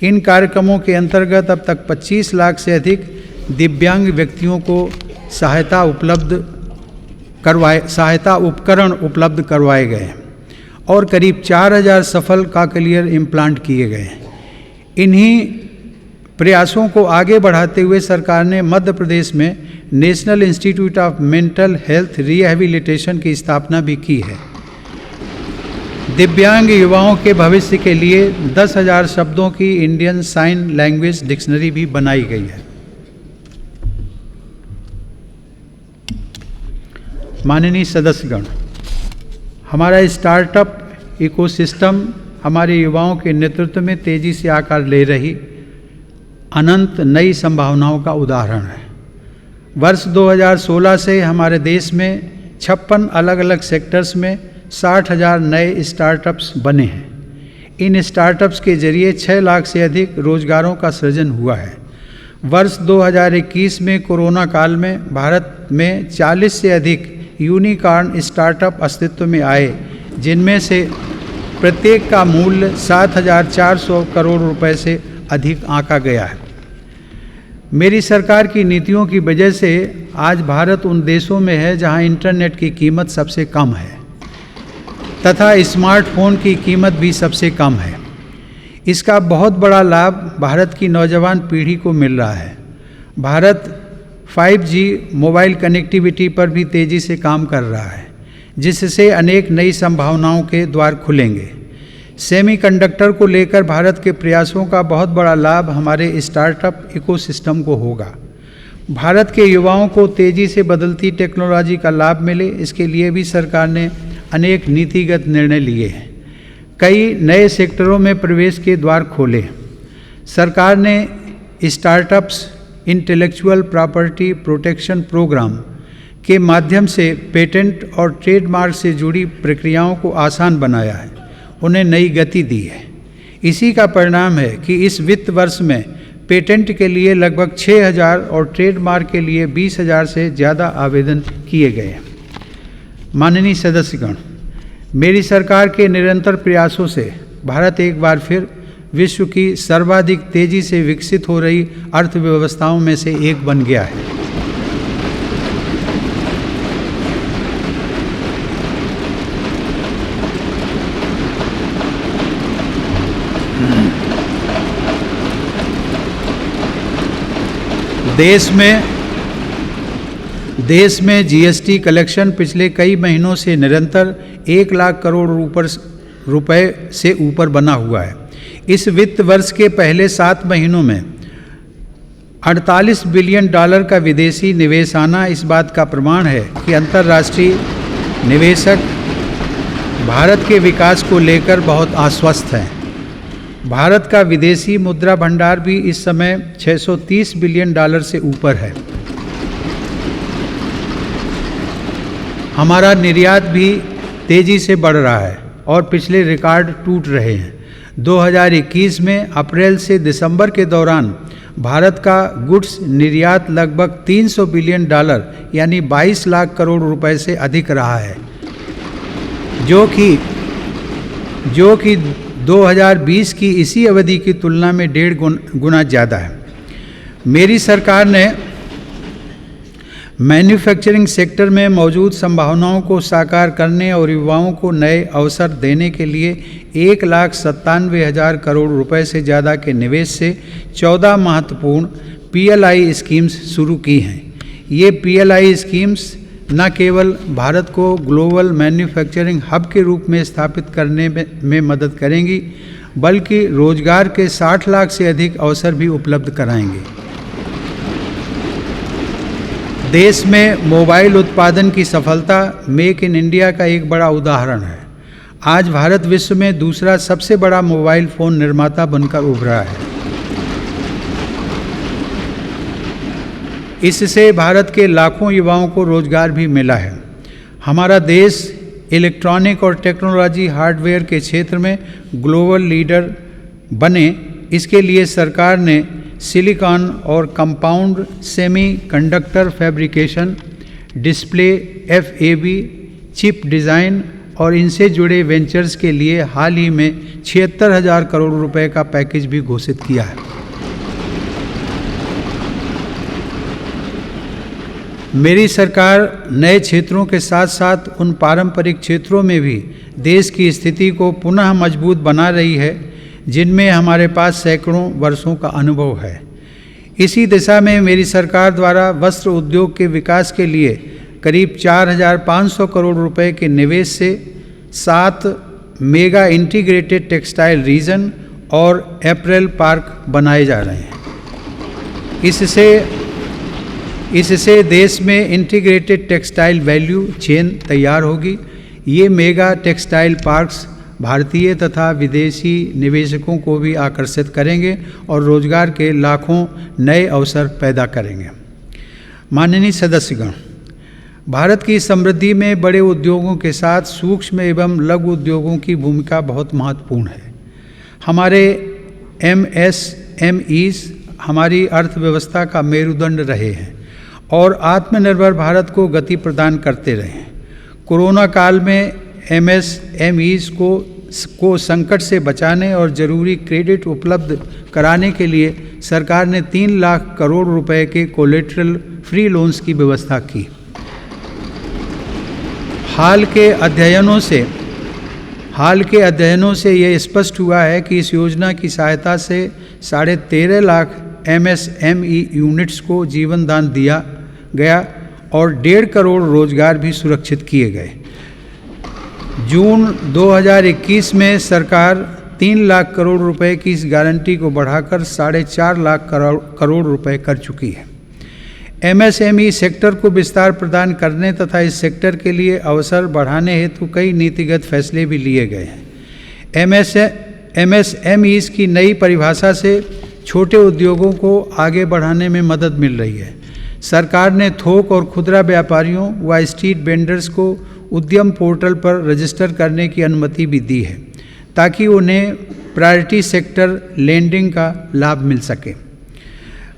इन कार्यक्रमों के अंतर्गत अब तक 25 लाख से अधिक दिव्यांग व्यक्तियों को सहायता उपकरण उपलब्ध करवाए गए हैं और करीब 4000 सफल कॉकलियर इम्प्लांट किए गए हैं। इन्हीं प्रयासों को आगे बढ़ाते हुए सरकार ने मध्य प्रदेश में national institute of mental health rehabilitation की स्थापना भी की है। दिव्यांग युवाओं के भविष्य के लिए 10,000 शब्दों की इंडियन साइन लैंग्वेज डिक्शनरी भी बनाई गई है। माननीय सदस्यगण, हमारा स्टार्टअप इकोसिस्टम हमारे युवाओं के नेतृत्व में तेजी से आकार ले रही अनंत नई संभावनाओं का उदाहरण है। वर्ष 2016 से हमारे देश में 56 अलग अलग सेक्टर्स में 60,000 नए स्टार्टअप्स बने हैं। इन स्टार्टअप्स के जरिए 6 लाख से अधिक रोजगारों का सृजन हुआ है। वर्ष 2021 में कोरोना काल में भारत में 40 से अधिक यूनिकॉर्न स्टार्टअप अस्तित्व में आए, जिनमें से प्रत्येक का मूल्य 7,400 करोड़ रुपए से अधिक आंका गया है। मेरी सरकार की नीतियों की वजह से आज भारत उन देशों में है जहां इंटरनेट की कीमत सबसे कम है तथा स्मार्टफोन की कीमत भी सबसे कम है। इसका बहुत बड़ा लाभ भारत की नौजवान पीढ़ी को मिल रहा है। भारत 5G मोबाइल कनेक्टिविटी पर भी तेज़ी से काम कर रहा है, जिससे अनेक नई संभावनाओं के द्वार खुलेंगे। सेमीकंडक्टर को लेकर भारत के प्रयासों का बहुत बड़ा लाभ हमारे स्टार्टअप इकोसिस्टम को होगा। भारत के युवाओं को तेज़ी से बदलती टेक्नोलॉजी का लाभ मिले, इसके लिए भी सरकार ने अनेक नीतिगत निर्णय लिए हैं। कई नए सेक्टरों में प्रवेश के द्वार खोले। सरकार ने startups intellectual property protection programme के माध्यम से पेटेंट और ट्रेडमार्क से जुड़ी प्रक्रियाओं को आसान बनाया है, उन्हें नई गति दी है। इसी का परिणाम है कि इस वित्त वर्ष में पेटेंट के लिए लगभग 6,000 और ट्रेडमार्क के लिए 20,000 से ज़्यादा आवेदन किए गए हैं। माननीय सदस्यगण, मेरी सरकार के निरंतर प्रयासों से भारत एक बार फिर विश्व की सर्वाधिक तेज़ी से विकसित हो रही अर्थव्यवस्थाओं में से एक बन गया है। देश में जीएसटी कलेक्शन पिछले कई महीनों से निरंतर 1 लाख करोड़ रुपए से ऊपर बना हुआ है। इस वित्त वर्ष के पहले 7 महीनों में $48 बिलियन का विदेशी निवेश आना इस बात का प्रमाण है कि अंतर्राष्ट्रीय निवेशक भारत के विकास को लेकर बहुत आश्वस्त हैं। भारत का विदेशी मुद्रा भंडार भी इस समय $630 बिलियन से ऊपर है। हमारा निर्यात भी तेज़ी से बढ़ रहा है और पिछले रिकॉर्ड टूट रहे हैं। 2021 में अप्रैल से दिसंबर के दौरान भारत का गुड्स निर्यात लगभग $300 बिलियन यानी 22 लाख करोड़ रुपए से अधिक रहा है, जो कि 2020 की इसी अवधि की तुलना में 1.5 गुना ज़्यादा है। मेरी सरकार ने मैन्युफैक्चरिंग सेक्टर में मौजूद संभावनाओं को साकार करने और युवाओं को नए अवसर देने के लिए 1,97,000 करोड़ रुपए से ज़्यादा के निवेश से 14 महत्वपूर्ण PLI स्कीम्स शुरू की हैं। ये PLI स्कीम्स न केवल भारत को ग्लोबल मैन्युफैक्चरिंग हब के रूप में स्थापित करने में मदद करेंगी, बल्कि रोजगार के 60 लाख से अधिक अवसर भी उपलब्ध कराएंगे। देश में मोबाइल उत्पादन की सफलता मेक इन इंडिया का एक बड़ा उदाहरण है। आज भारत विश्व में दूसरा सबसे बड़ा मोबाइल फ़ोन निर्माता बनकर उभरा है। इससे भारत के लाखों युवाओं को रोजगार भी मिला है। हमारा देश इलेक्ट्रॉनिक और टेक्नोलॉजी हार्डवेयर के क्षेत्र में ग्लोबल लीडर बने, इसके लिए सरकार ने सिलिकॉन और compound semiconductor fabrication, display, FAB, chip design और इनसे जुड़े वेंचर्स के लिए हाल ही में 76,000 करोड़ रुपए का पैकेज भी घोषित किया है। मेरी सरकार नए क्षेत्रों के साथ साथ उन पारंपरिक क्षेत्रों में भी देश की स्थिति को पुनः मजबूत बना रही है जिनमें हमारे पास सैकड़ों वर्षों का अनुभव है। इसी दिशा में मेरी सरकार द्वारा वस्त्र उद्योग के विकास के लिए करीब 4,500 करोड़ रुपए के निवेश से 7 मेगा इंटीग्रेटेड टेक्सटाइल रीजन और अपैरल पार्क बनाए जा रहे हैं। इससे देश में इंटीग्रेटेड टेक्सटाइल वैल्यू चेन तैयार होगी। ये मेगा टेक्सटाइल पार्क्स भारतीय तथा विदेशी निवेशकों को भी आकर्षित करेंगे और रोजगार के लाखों नए अवसर पैदा करेंगे। माननीय सदस्यगण, भारत की समृद्धि में बड़े उद्योगों के साथ सूक्ष्म एवं लघु उद्योगों की भूमिका बहुत महत्वपूर्ण है। हमारे MSMEs हमारी अर्थव्यवस्था का मेरुदंड रहे हैं और आत्मनिर्भर भारत को गति प्रदान करते रहे हैं। कोरोना काल में MSMEs को संकट से बचाने और जरूरी क्रेडिट उपलब्ध कराने के लिए सरकार ने 3 लाख करोड़ रुपए के कोलेटरल फ्री लोन्स की व्यवस्था की। हाल के अध्ययनों से यह स्पष्ट हुआ है कि इस योजना की सहायता से 13.5 लाख MSME यूनिट्स को जीवन दान दिया गया और 1.5 करोड़ रोजगार भी सुरक्षित किए गए। जून 2021 में सरकार 3 लाख करोड़ रुपए की इस गारंटी को बढ़ाकर 4.5 लाख करोड़ रुपए कर चुकी है। MSME सेक्टर को विस्तार प्रदान करने तथा इस सेक्टर के लिए अवसर बढ़ाने हेतु कई नीतिगत फैसले भी लिए गए हैं। MSMEs की नई परिभाषा से छोटे उद्योगों को आगे बढ़ाने में मदद मिल रही है। सरकार ने थोक और खुदरा व्यापारियों व स्ट्रीट वेंडर्स को उद्यम पोर्टल पर रजिस्टर करने की अनुमति भी दी है ताकि उन्हें प्रायोरिटी सेक्टर लेंडिंग का लाभ मिल सके।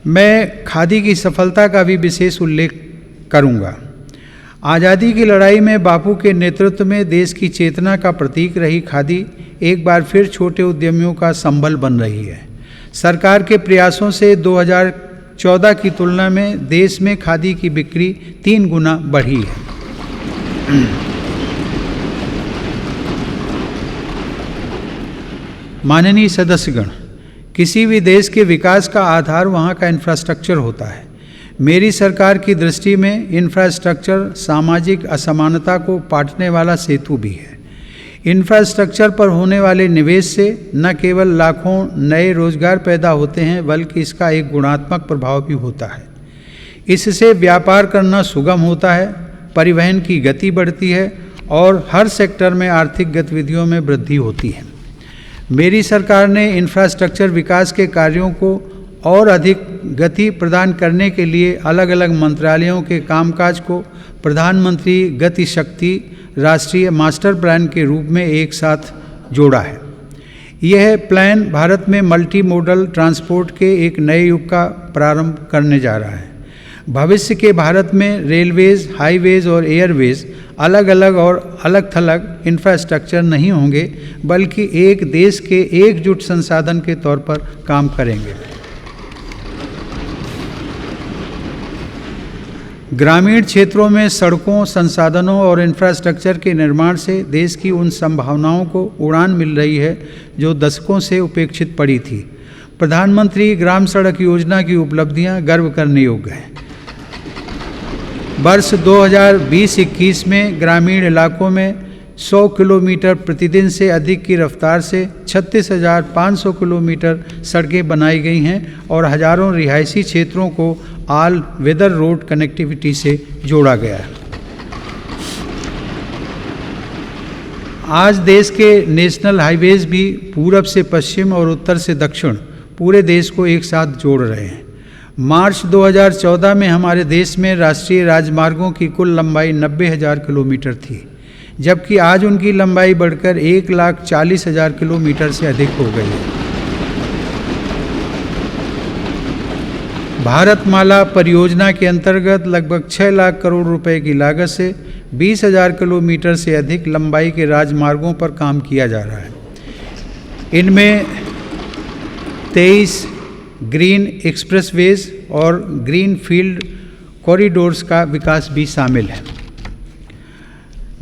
मैं खादी की सफलता का भी विशेष उल्लेख करूंगा। आज़ादी की लड़ाई में बापू के नेतृत्व में देश की चेतना का प्रतीक रही खादी एक बार फिर छोटे उद्यमियों का संबल बन रही है। सरकार के प्रयासों से 2014 की तुलना में देश में खादी की बिक्री 3 गुना बढ़ी है। माननीय सदस्यगण, किसी भी देश के विकास का आधार वहाँ का इंफ्रास्ट्रक्चर होता है। मेरी सरकार की दृष्टि में इंफ्रास्ट्रक्चर सामाजिक असमानता को पाटने वाला सेतु भी है। इंफ्रास्ट्रक्चर पर होने वाले निवेश से न केवल लाखों नए रोजगार पैदा होते हैं बल्कि इसका एक गुणात्मक प्रभाव भी होता है। इससे व्यापार करना सुगम होता है, परिवहन की गति बढ़ती है और हर सेक्टर में आर्थिक गतिविधियों में वृद्धि होती है। मेरी सरकार ने इंफ्रास्ट्रक्चर विकास के कार्यों को और अधिक गति प्रदान करने के लिए अलग अलग मंत्रालयों के कामकाज को प्रधानमंत्री गति शक्ति राष्ट्रीय मास्टर प्लान के रूप में एक साथ जोड़ा है। यह प्लान भारत में मल्टी मोडल ट्रांसपोर्ट के एक नए युग का प्रारंभ करने जा रहा है। भविष्य के भारत में रेलवेज, हाईवेज और एयरवेज अलग अलग और अलग थलग इंफ्रास्ट्रक्चर नहीं होंगे बल्कि एक देश के एकजुट संसाधन के तौर पर काम करेंगे। ग्रामीण क्षेत्रों में सड़कों, संसाधनों और इंफ्रास्ट्रक्चर के निर्माण से देश की उन संभावनाओं को उड़ान मिल रही है जो दशकों से उपेक्षित पड़ी थी। प्रधानमंत्री ग्राम सड़क योजना की उपलब्धियां गर्व करने योग्य हैं। वर्ष 2020-21 में ग्रामीण इलाकों में 100 किलोमीटर प्रतिदिन से अधिक की रफ्तार से 36,500 किलोमीटर सड़कें बनाई गई हैं और हजारों रिहायशी क्षेत्रों को ऑल वेदर रोड कनेक्टिविटी से जोड़ा गया है। आज देश के नेशनल हाईवेज भी पूरब से पश्चिम और उत्तर से दक्षिण पूरे देश को एक साथ जोड़ रहे हैं। मार्च 2014 में हमारे देश में राष्ट्रीय राजमार्गों की कुल लंबाई 90,000 किलोमीटर थी, जबकि आज उनकी लंबाई बढ़कर 1,40,000 किलोमीटर से अधिक हो गई है। भारतमाला परियोजना के अंतर्गत लगभग 6 लाख करोड़ रुपए की लागत से 20,000 किलोमीटर से अधिक लंबाई के राजमार्गों पर काम किया जा रहा है। इनमें 23 ग्रीन एक्सप्रेसवेज और ग्रीन फील्ड कॉरिडोर्स का विकास भी शामिल है।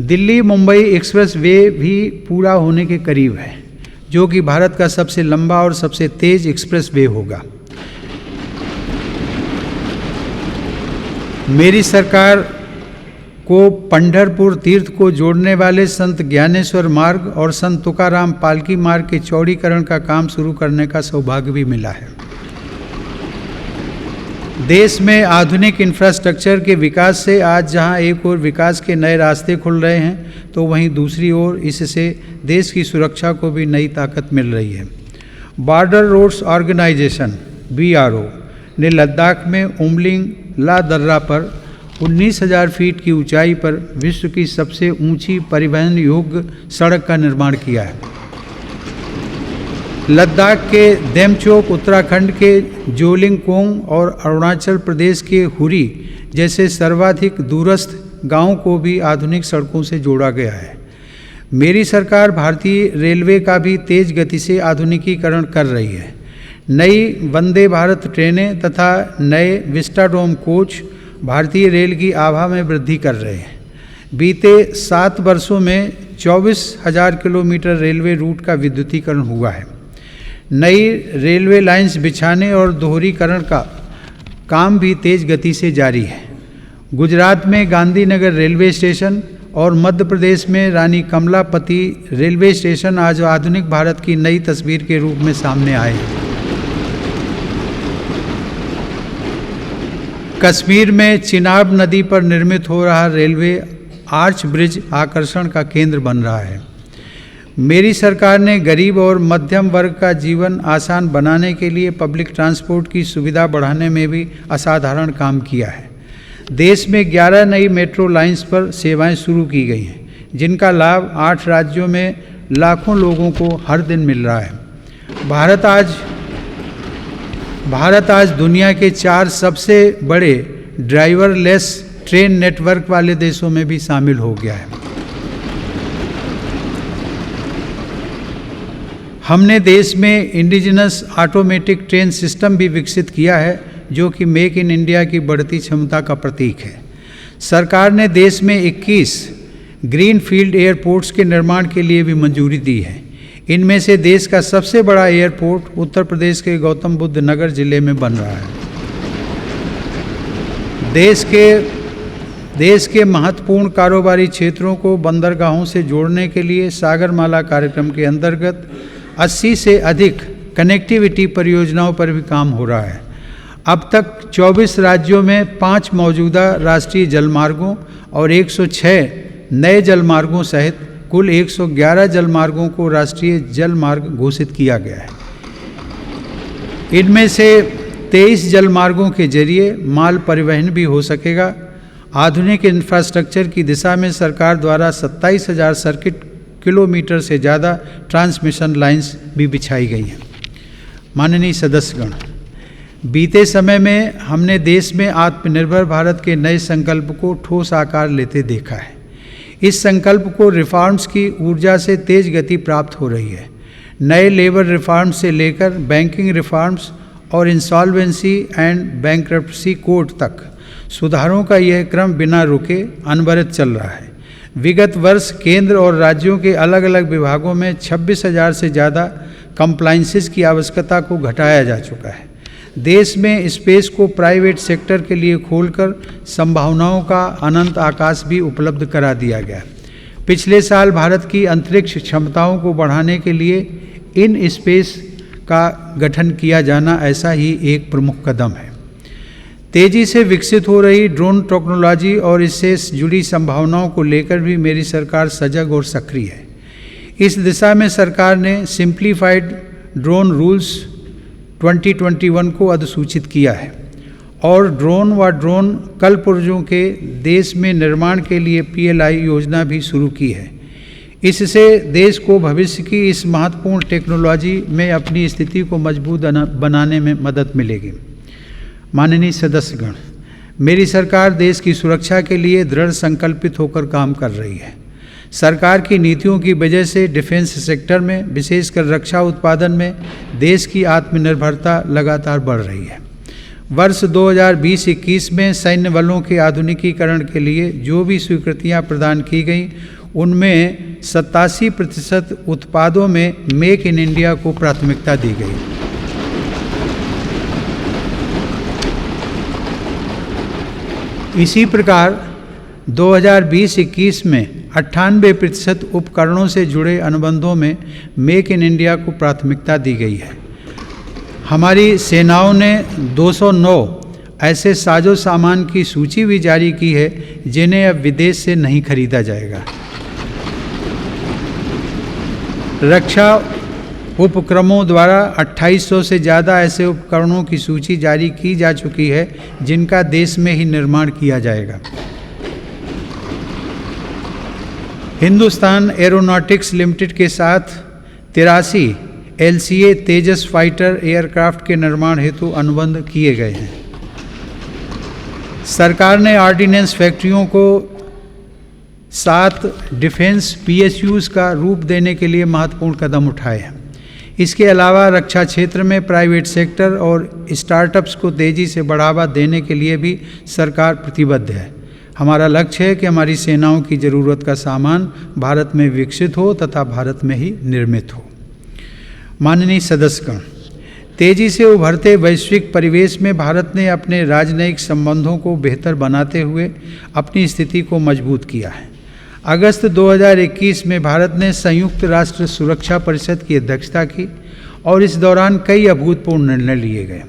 दिल्ली मुंबई एक्सप्रेस वे भी पूरा होने के करीब है, जो कि भारत का सबसे लंबा और सबसे तेज एक्सप्रेस वे होगा। मेरी सरकार को पंढरपुर तीर्थ को जोड़ने वाले संत ज्ञानेश्वर मार्ग और संत तुकाराम पालकी मार्ग के चौड़ीकरण का काम शुरू करने का सौभाग्य भी मिला है। देश में आधुनिक इंफ्रास्ट्रक्चर के विकास से आज जहां एक ओर विकास के नए रास्ते खुल रहे हैं, तो वहीं दूसरी ओर इससे देश की सुरक्षा को भी नई ताकत मिल रही है। बॉर्डर रोड्स ऑर्गेनाइजेशन BRO ने लद्दाख में उमलिंग ला दर्रा पर 19,000 फीट की ऊंचाई पर विश्व की सबसे ऊंची परिवहन योग्य सड़क का निर्माण किया है। लद्दाख के देमचोक, उत्तराखंड के जोलिंगकोंग और अरुणाचल प्रदेश के हुरी जैसे सर्वाधिक दूरस्थ गांवों को भी आधुनिक सड़कों से जोड़ा गया है। मेरी सरकार भारतीय रेलवे का भी तेज गति से आधुनिकीकरण कर रही है। नई वंदे भारत ट्रेनें तथा नए विस्टाडोम कोच भारतीय रेल की आभा में वृद्धि कर रहे हैं। बीते 7 वर्षों में 24,000 किलोमीटर रेलवे रूट का विद्युतीकरण हुआ है। नई रेलवे लाइंस बिछाने और दोहरीकरण का काम भी तेज गति से जारी है। गुजरात में गांधीनगर रेलवे स्टेशन और मध्य प्रदेश में रानी कमलापति रेलवे स्टेशन आज आधुनिक भारत की नई तस्वीर के रूप में सामने आए हैं। कश्मीर में चिनाब नदी पर निर्मित हो रहा रेलवे आर्च ब्रिज आकर्षण का केंद्र बन रहा है। मेरी सरकार ने गरीब और मध्यम वर्ग का जीवन आसान बनाने के लिए पब्लिक ट्रांसपोर्ट की सुविधा बढ़ाने में भी असाधारण काम किया है। देश में 11 नई मेट्रो लाइंस पर सेवाएं शुरू की गई हैं, जिनका लाभ 8 राज्यों में लाखों लोगों को हर दिन मिल रहा है। भारत आज दुनिया के 4 सबसे बड़े ड्राइवरलेस ट्रेन नेटवर्क वाले देशों में भी शामिल हो गया है। हमने देश में इंडिजिनस ऑटोमेटिक ट्रेन सिस्टम भी विकसित किया है, जो कि मेक इन इंडिया की बढ़ती क्षमता का प्रतीक है। सरकार ने देश में 21 ग्रीन फील्ड एयरपोर्ट्स के निर्माण के लिए भी मंजूरी दी है। इनमें से देश का सबसे बड़ा एयरपोर्ट उत्तर प्रदेश के गौतम बुद्ध नगर जिले में बन रहा है। देश के महत्वपूर्ण कारोबारी क्षेत्रों को बंदरगाहों से जोड़ने के लिए सागरमाला कार्यक्रम के अंतर्गत 80 से अधिक कनेक्टिविटी परियोजनाओं पर भी काम हो रहा है। अब तक 24 राज्यों में 5 मौजूदा राष्ट्रीय जलमार्गों और 106 नए जलमार्गों सहित कुल 111 जलमार्गों को राष्ट्रीय जलमार्ग घोषित किया गया है। इनमें से 23 जलमार्गों के जरिए माल परिवहन भी हो सकेगा। आधुनिक इंफ्रास्ट्रक्चर की दिशा में सरकार द्वारा 27,000 सर्किट किलोमीटर से ज़्यादा ट्रांसमिशन लाइंस भी बिछाई गई हैं। माननीय सदस्यगण, बीते समय में हमने देश में आत्मनिर्भर भारत के नए संकल्प को ठोस आकार लेते देखा है। इस संकल्प को रिफॉर्म्स की ऊर्जा से तेज गति प्राप्त हो रही है। नए लेबर रिफॉर्म्स से लेकर बैंकिंग रिफॉर्म्स और इंसॉल्वेंसी एंड बैंक्रप्सी कोड तक सुधारों का यह क्रम बिना रुके अनवरत चल रहा है। विगत वर्ष केंद्र और राज्यों के अलग अलग विभागों में 26,000 से ज़्यादा कंप्लाइंसेस की आवश्यकता को घटाया जा चुका है। देश में स्पेस को प्राइवेट सेक्टर के लिए खोलकर संभावनाओं का अनंत आकाश भी उपलब्ध करा दिया गया। पिछले साल भारत की अंतरिक्ष क्षमताओं को बढ़ाने के लिए इन स्पेस का गठन किया जाना ऐसा ही एक प्रमुख कदम है। तेजी से विकसित हो रही ड्रोन टेक्नोलॉजी और इससे जुड़ी संभावनाओं को लेकर भी मेरी सरकार सजग और सक्रिय है। इस दिशा में सरकार ने सिंप्लीफाइड ड्रोन रूल्स 2021 को अधिसूचित किया है। और ड्रोन व ड्रोन कलपुर्जों के देश में निर्माण के लिए PLI योजना भी शुरू की है। इससे देश को भविष्य की इस महत्वपूर्ण टेक्नोलॉजी में अपनी स्थिति को मजबूत बनाने में मदद मिलेगी। माननीय सदस्यगण, मेरी सरकार देश की सुरक्षा के लिए दृढ़ संकल्पित होकर काम कर रही है। सरकार की नीतियों की वजह से डिफेंस सेक्टर में, विशेषकर रक्षा उत्पादन में, देश की आत्मनिर्भरता लगातार बढ़ रही है। वर्ष 2020-21 में सैन्य बलों के आधुनिकीकरण के लिए जो भी स्वीकृतियां प्रदान की गईं, उनमें 87% उत्पादों में मेक इन इंडिया को प्राथमिकता दी गई। इसी प्रकार 2020-21 में 98% उपकरणों से जुड़े अनुबंधों में मेक इन इंडिया को प्राथमिकता दी गई है। हमारी सेनाओं ने 209 ऐसे साजो सामान की सूची भी जारी की है जिन्हें अब विदेश से नहीं खरीदा जाएगा। रक्षा उपक्रमों द्वारा 2800 से ज़्यादा ऐसे उपकरणों की सूची जारी की जा चुकी है जिनका देश में ही निर्माण किया जाएगा। हिंदुस्तान एरोनॉटिक्स लिमिटेड के साथ 83 LCA तेजस फाइटर एयरक्राफ्ट के निर्माण हेतु अनुबंध किए गए हैं। सरकार ने ऑर्डिनेंस फैक्ट्रियों को 7 डिफेंस PSUs का रूप देने के लिए महत्वपूर्ण कदम उठाए हैं। इसके अलावा रक्षा क्षेत्र में प्राइवेट सेक्टर और स्टार्टअप्स को तेज़ी से बढ़ावा देने के लिए भी सरकार प्रतिबद्ध है। हमारा लक्ष्य है कि हमारी सेनाओं की ज़रूरत का सामान भारत में विकसित हो तथा भारत में ही निर्मित हो। माननीय सदस्यगण, तेजी से उभरते वैश्विक परिवेश में भारत ने अपने राजनयिक संबंधों को बेहतर बनाते हुए अपनी स्थिति को मजबूत किया है। अगस्त 2021 में भारत ने संयुक्त राष्ट्र सुरक्षा परिषद की अध्यक्षता की और इस दौरान कई अभूतपूर्व निर्णय लिए गए।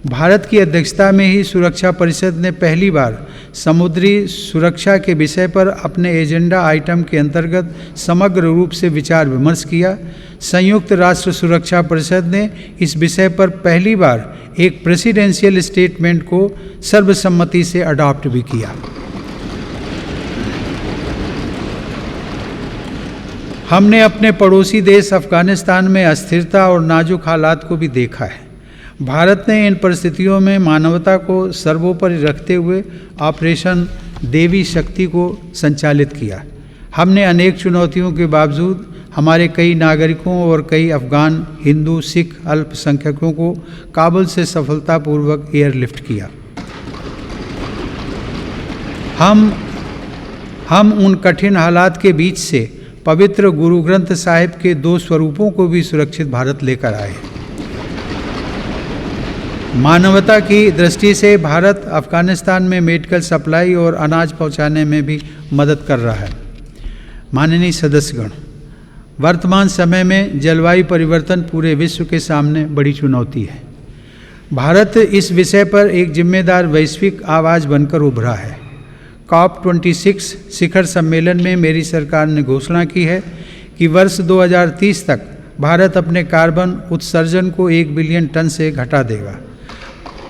भारत की अध्यक्षता में ही सुरक्षा परिषद ने पहली बार समुद्री सुरक्षा के विषय पर अपने एजेंडा आइटम के अंतर्गत समग्र रूप से विचार विमर्श किया। संयुक्त राष्ट्र सुरक्षा परिषद ने इस विषय पर पहली बार एक प्रेसिडेंशियल स्टेटमेंट को सर्वसम्मति से अडॉप्ट भी किया। हमने अपने पड़ोसी देश अफगानिस्तान में अस्थिरता और नाजुक हालात को भी देखा है। भारत ने इन परिस्थितियों में मानवता को सर्वोपरि रखते हुए ऑपरेशन देवी शक्ति को संचालित किया। हमने अनेक चुनौतियों के बावजूद हमारे कई नागरिकों और कई अफगान हिंदू सिख अल्पसंख्यकों को काबुल से सफलतापूर्वक एयरलिफ्ट किया। हम उन कठिन हालात के बीच से पवित्र गुरु ग्रंथ साहिब के 2 स्वरूपों को भी सुरक्षित भारत लेकर आए। मानवता की दृष्टि से भारत अफगानिस्तान में मेडिकल सप्लाई और अनाज पहुंचाने में भी मदद कर रहा है। माननीय सदस्यगण, वर्तमान समय में जलवायु परिवर्तन पूरे विश्व के सामने बड़ी चुनौती है। भारत इस विषय पर एक जिम्मेदार वैश्विक आवाज़ बनकर उभरा है। COP26 शिखर सम्मेलन में मेरी सरकार ने घोषणा की है कि वर्ष 2030 तक भारत अपने कार्बन उत्सर्जन को 1 बिलियन टन से घटा देगा।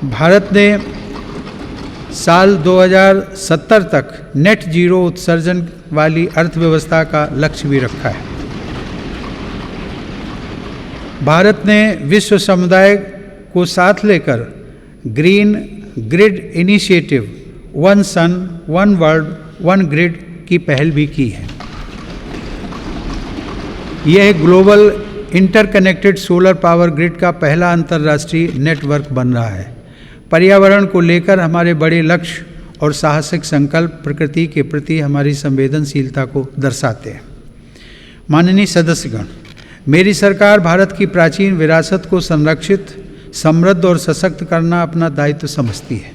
भारत ने साल 2070 तक नेट जीरो उत्सर्जन वाली अर्थव्यवस्था का लक्ष्य भी रखा है। भारत ने विश्व समुदाय को साथ लेकर green grid initiative, one sun one world one grid की पहल भी की है। यह global interconnected solar power grid का पहला अंतर्राष्ट्रीय नेटवर्क बन रहा है। पर्यावरण को लेकर हमारे बड़े लक्ष्य और साहसिक संकल्प प्रकृति के प्रति हमारी संवेदनशीलता को दर्शाते हैं। माननीय सदस्यगण, मेरी सरकार भारत की प्राचीन विरासत को संरक्षित, समृद्ध और सशक्त करना अपना दायित्व समझती है।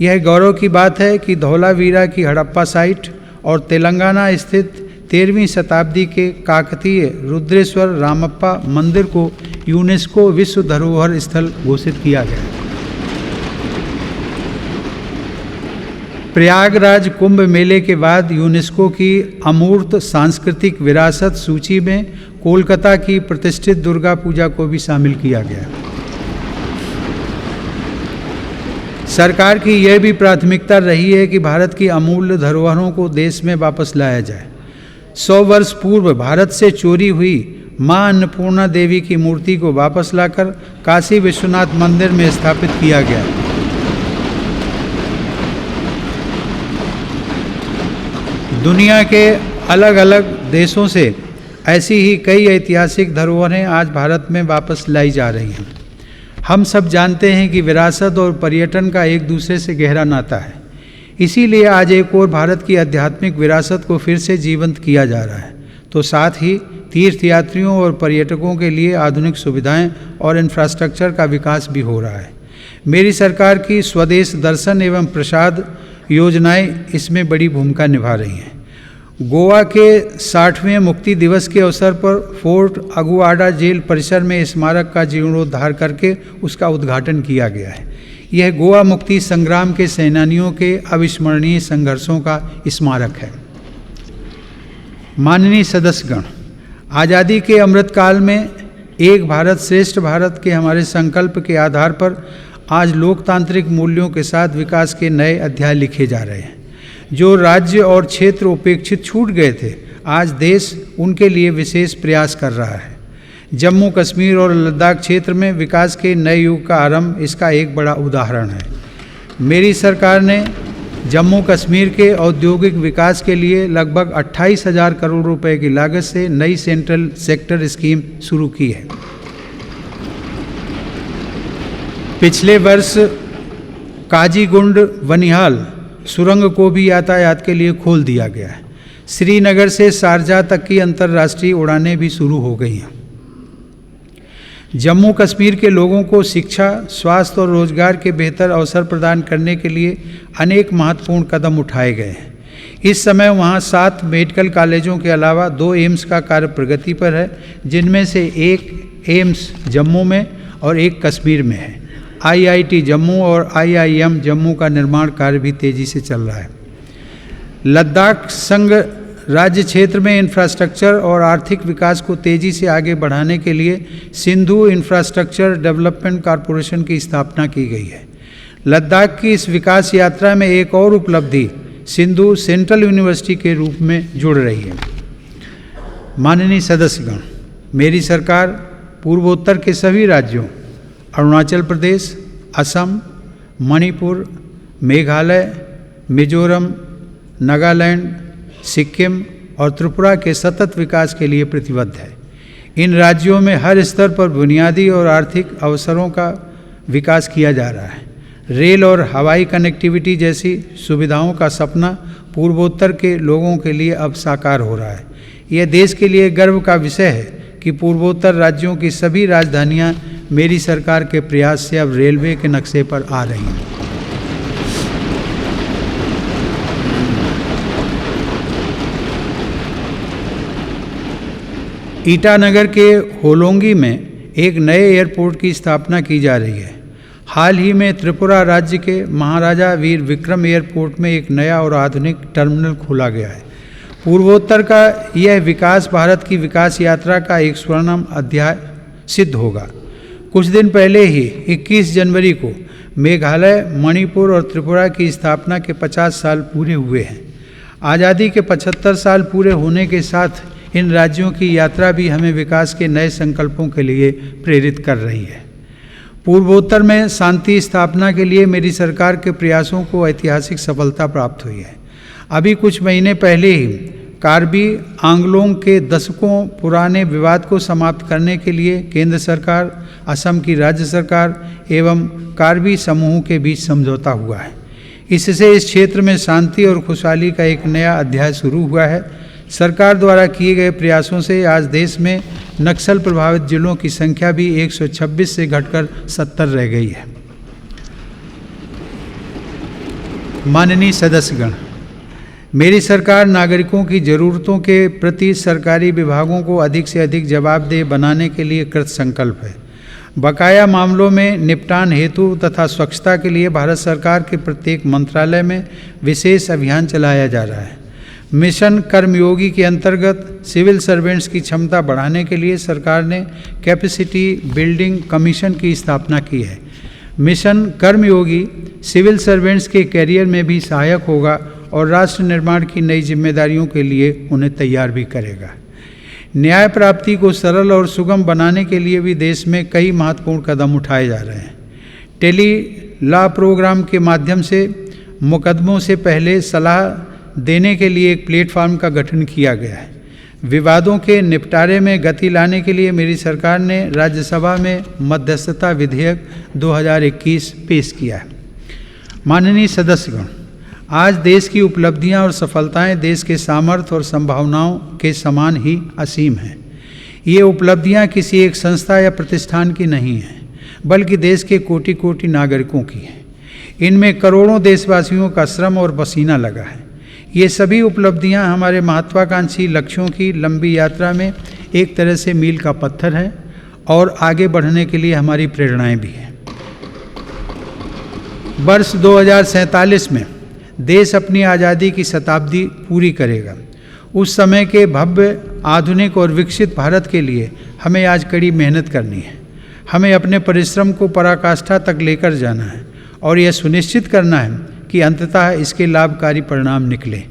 यह गौरव की बात है कि धौलावीरा की हड़प्पा साइट और तेलंगाना स्थित 13वीं शताब्दी के काकतीय रुद्रेश्वर रामप्पा मंदिर को यूनेस्को विश्व धरोहर स्थल घोषित किया गया। प्रयागराज कुंभ मेले के बाद यूनेस्को की अमूर्त सांस्कृतिक विरासत सूची में कोलकाता की प्रतिष्ठित दुर्गा पूजा को भी शामिल किया गया। सरकार की यह भी प्राथमिकता रही है कि भारत की अमूल्य धरोहरों को देश में वापस लाया जाए। 100 वर्ष पूर्व भारत से चोरी हुई मां अन्नपूर्णा देवी की मूर्ति को वापस लाकर काशी विश्वनाथ मंदिर में स्थापित किया गया। दुनिया के अलग अलग देशों से ऐसी ही कई ऐतिहासिक धरोहरें आज भारत में वापस लाई जा रही हैं। हम सब जानते हैं कि विरासत और पर्यटन का एक दूसरे से गहरा नाता है। इसीलिए आज एक और भारत की आध्यात्मिक विरासत को फिर से जीवंत किया जा रहा है, तो साथ ही तीर्थयात्रियों और पर्यटकों के लिए आधुनिक सुविधाएं और इंफ्रास्ट्रक्चर का विकास भी हो रहा है। मेरी सरकार की स्वदेश दर्शन एवं प्रसाद योजनाएं इसमें बड़ी भूमिका निभा रही हैं। गोवा के 60वें मुक्ति दिवस के अवसर पर फोर्ट अगुआडा जेल परिसर में स्मारक का जीर्णोद्धार करके उसका उद्घाटन किया गया है। यह गोवा मुक्ति संग्राम के सेनानियों के अविस्मरणीय संघर्षों का स्मारक है। माननीय सदस्यगण, आज़ादी के अमृतकाल में एक भारत श्रेष्ठ भारत के हमारे संकल्प के आधार पर आज लोकतांत्रिक मूल्यों के साथ विकास के नए अध्याय लिखे जा रहे हैं। जो राज्य और क्षेत्र उपेक्षित छूट गए थे, आज देश उनके लिए विशेष प्रयास कर रहा है। जम्मू कश्मीर और लद्दाख क्षेत्र में विकास के नए युग का आरंभ इसका एक बड़ा उदाहरण है। मेरी सरकार ने जम्मू कश्मीर के औद्योगिक विकास के लिए लगभग 28,000 करोड़ रुपए की लागत से नई सेंट्रल सेक्टर स्कीम शुरू की है। पिछले वर्ष काजीगुंड बनिहाल सुरंग को भी यातायात के लिए खोल दिया गया है। श्रीनगर से शारजाह तक की अंतर्राष्ट्रीय उड़ानें भी शुरू हो गई हैं। जम्मू कश्मीर के लोगों को शिक्षा, स्वास्थ्य और रोजगार के बेहतर अवसर प्रदान करने के लिए अनेक महत्वपूर्ण कदम उठाए गए हैं। इस समय वहाँ 7 मेडिकल कॉलेजों के अलावा 2 एम्स का कार्य प्रगति पर है, जिनमें से एक एम्स जम्मू में और एक कश्मीर में है। IIT जम्मू और IIM जम्मू का निर्माण कार्य भी तेजी से चल रहा है। लद्दाख संघ राज्य क्षेत्र में इंफ्रास्ट्रक्चर और आर्थिक विकास को तेजी से आगे बढ़ाने के लिए सिंधु इंफ्रास्ट्रक्चर डेवलपमेंट कॉरपोरेशन की स्थापना की गई है। लद्दाख की इस विकास यात्रा में एक और उपलब्धि सिंधु सेंट्रल यूनिवर्सिटी के रूप में जुड़ रही है। माननीय सदस्यगण, मेरी सरकार पूर्वोत्तर के सभी राज्यों अरुणाचल प्रदेश, असम, मणिपुर, मेघालय, मिजोरम, नागालैंड, सिक्किम और त्रिपुरा के सतत विकास के लिए प्रतिबद्ध है। इन राज्यों में हर स्तर पर बुनियादी और आर्थिक अवसरों का विकास किया जा रहा है। रेल और हवाई कनेक्टिविटी जैसी सुविधाओं का सपना पूर्वोत्तर के लोगों के लिए अब साकार हो रहा है। यह देश के लिए गर्व का विषय है कि पूर्वोत्तर राज्यों की सभी राजधानियां मेरी सरकार के प्रयास से अब रेलवे के नक्शे पर आ रही हैं। ईटानगर के होलोंगी में एक नए एयरपोर्ट की स्थापना की जा रही है। हाल ही में त्रिपुरा राज्य के महाराजा वीर विक्रम एयरपोर्ट में एक नया और आधुनिक टर्मिनल खोला गया है। पूर्वोत्तर का यह विकास भारत की विकास यात्रा का एक स्वर्णिम अध्याय सिद्ध होगा। कुछ दिन पहले ही 21 जनवरी को मेघालय, मणिपुर और त्रिपुरा की स्थापना के 50 साल पूरे हुए हैं। आज़ादी के 75 साल पूरे होने के साथ इन राज्यों की यात्रा भी हमें विकास के नए संकल्पों के लिए प्रेरित कर रही है। पूर्वोत्तर में शांति स्थापना के लिए मेरी सरकार के प्रयासों को ऐतिहासिक सफलता प्राप्त हुई है। अभी कुछ महीने पहले ही कार्बी आंगलोंग के दशकों पुराने विवाद को समाप्त करने के लिए केंद्र सरकार, असम की राज्य सरकार एवं कार्बी समूह के बीच समझौता हुआ है। इससे इस क्षेत्र में शांति और खुशहाली का एक नया अध्याय शुरू हुआ है। सरकार द्वारा किए गए प्रयासों से आज देश में नक्सल प्रभावित जिलों की संख्या भी 126 से घटकर 70 रह गई है। माननीय सदस्यगण, मेरी सरकार नागरिकों की ज़रूरतों के प्रति सरकारी विभागों को अधिक से अधिक जवाबदेह बनाने के लिए कृत संकल्प है। बकाया मामलों में निपटान हेतु तथा स्वच्छता के लिए भारत सरकार के प्रत्येक मंत्रालय में विशेष अभियान चलाया जा रहा है। मिशन कर्मयोगी के अंतर्गत सिविल सर्वेंट्स की क्षमता बढ़ाने के लिए सरकार ने कैपेसिटी बिल्डिंग कमीशन की स्थापना की है। मिशन कर्मयोगी सिविल सर्वेंट्स के कैरियर में भी सहायक होगा और राष्ट्र निर्माण की नई जिम्मेदारियों के लिए उन्हें तैयार भी करेगा। न्याय प्राप्ति को सरल और सुगम बनाने के लिए भी देश में कई महत्वपूर्ण कदम उठाए जा रहे हैं। टेली लॉ प्रोग्राम के माध्यम से मुकदमों से पहले सलाह देने के लिए एक प्लेटफॉर्म का गठन किया गया है। विवादों के निपटारे में गति लाने के लिए मेरी सरकार ने राज्यसभा में मध्यस्थता विधेयक 2021 पेश किया है। माननीय सदस्यगण, आज देश की उपलब्धियां और सफलताएं देश के सामर्थ्य और संभावनाओं के समान ही असीम हैं। ये उपलब्धियां किसी एक संस्था या प्रतिष्ठान की नहीं हैं, बल्कि देश के कोटि कोटि नागरिकों की हैं। इनमें करोड़ों देशवासियों का श्रम और पसीना लगा है। ये सभी उपलब्धियां हमारे महत्वाकांक्षी लक्ष्यों की लंबी यात्रा में एक तरह से मील का पत्थर है और आगे बढ़ने के लिए हमारी प्रेरणाएं भी हैं। वर्ष 2047 में देश अपनी आज़ादी की शताब्दी पूरी करेगा। उस समय के भव्य, आधुनिक और विकसित भारत के लिए हमें आज कड़ी मेहनत करनी है। हमें अपने परिश्रम को पराकाष्ठा तक लेकर जाना है और यह सुनिश्चित करना है कि अंततः इसके लाभकारी परिणाम निकले।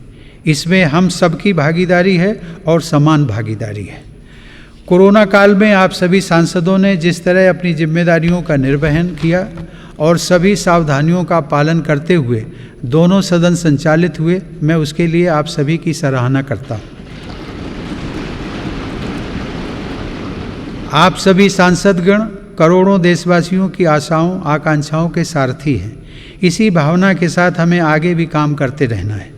इसमें हम सबकी भागीदारी है और समान भागीदारी है। कोरोना काल में आप सभी सांसदों ने जिस तरह अपनी जिम्मेदारियों का निर्वहन किया और सभी सावधानियों का पालन करते हुए दोनों सदन संचालित हुए, मैं उसके लिए आप सभी की सराहना करता हूँ। आप सभी सांसदगण करोड़ों देशवासियों की आशाओं आकांक्षाओं के सारथी हैं। इसी भावना के साथ हमें आगे भी काम करते रहना है।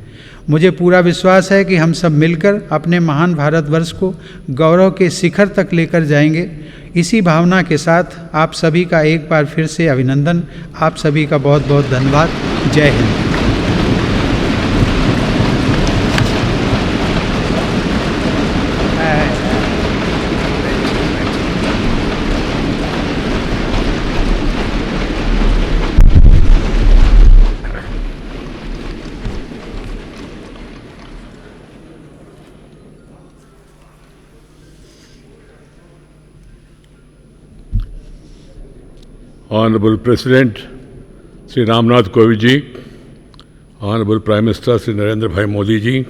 मुझे पूरा विश्वास है कि हम सब मिलकर अपने महान भारतवर्ष को गौरव के शिखर तक लेकर जाएंगे। इसी भावना के साथ आप सभी का एक बार फिर से अभिनंदन। आप सभी का बहुत बहुत धन्यवाद। जय Hind. Honorable President Sri Ramnath Kovind ji, Honorable Prime Minister Sri Narendra Bhai Modi ji,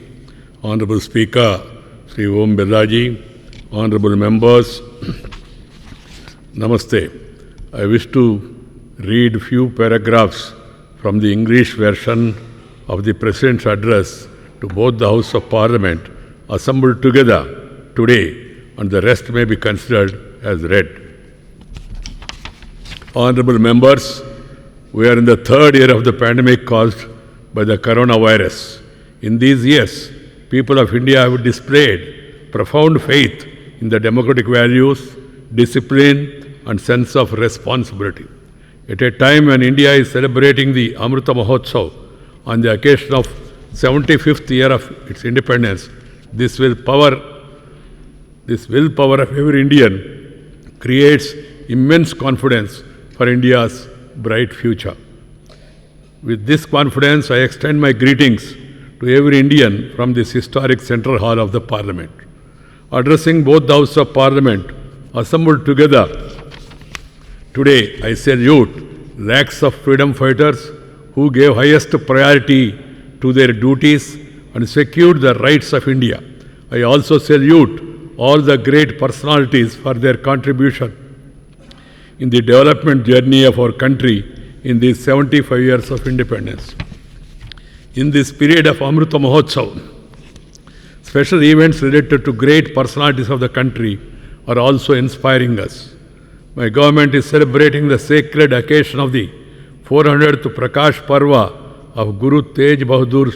Honorable Speaker Sri Om Birla ji, Honorable Members, Namaste. I wish to read few paragraphs from the English version of the President's address to both the House of Parliament assembled together today, and the rest may be considered as read. Honorable members, we are in the third year of the pandemic caused by the coronavirus. In these years, people of India have displayed profound faith in the democratic values, discipline, and sense of responsibility. At a time when India is celebrating the Amrita Mahotsav on the occasion of 75th year of its independence, this willpower of every Indian creates immense confidence for India's bright future. With this confidence, I extend my greetings to every Indian from this historic Central Hall of the Parliament. Addressing both the Houses of Parliament assembled together today, I salute lakhs of freedom fighters who gave highest priority to their duties and secured the rights of India. I also salute all the great personalities for their contribution in the development journey of our country in these 75 years of independence. In this period of Amrita Mahotsav, special events related to great personalities of the country are also inspiring us. My government is celebrating the sacred occasion of the 400th Prakash Parva of Guru Tej Bahadur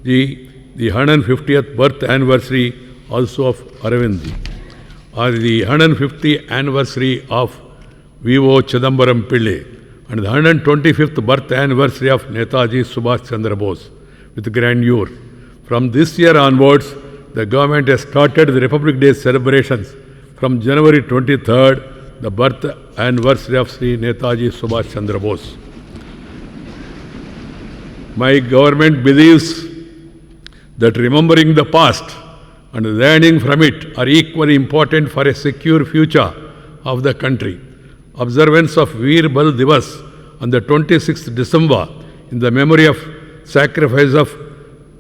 Ji, the 150th birth anniversary also of Aravind Ji, or the 150th anniversary of V.O. Chidambaram Pillai, and the 125th birth anniversary of Netaji Subhash Chandra Bose with grandeur. From this year onwards, the government has started the Republic Day celebrations from January 23rd, the birth anniversary of Sri Netaji Subhash Chandra Bose. My government believes that remembering the past and learning from it are equally important for a secure future of the country. Observance of Veer Bal Divas on the 26th December in the memory of sacrifice of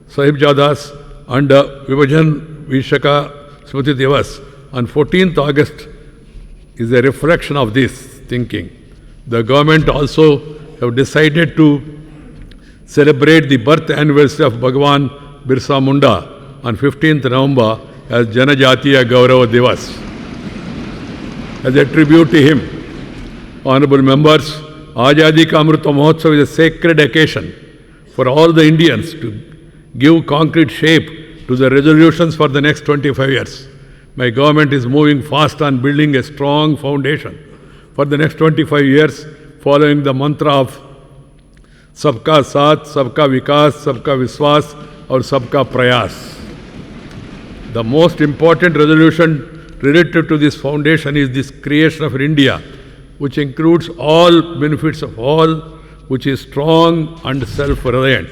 Sahibjadas and Vibhajan Vishaka Smriti Divas on 14th August is a reflection of this thinking. The government also have decided to celebrate the birth anniversary of Bhagwan Birsa Munda on 15th November as Janajatiya Gaurava Divas. As a tribute to him, honorable members, Azadi Ka Amrita Mahotsav is a sacred occasion for all the Indians to give concrete shape to the resolutions for the next 25 years. My government is moving fast on building a strong foundation for the next 25 years, following the mantra of Sabka Saath, Sabka Vikas, Sabka Viswas, or Sabka Prayas. The most important resolution related to this foundation is this creation of India, which includes all benefits of all, which is strong and self-reliant.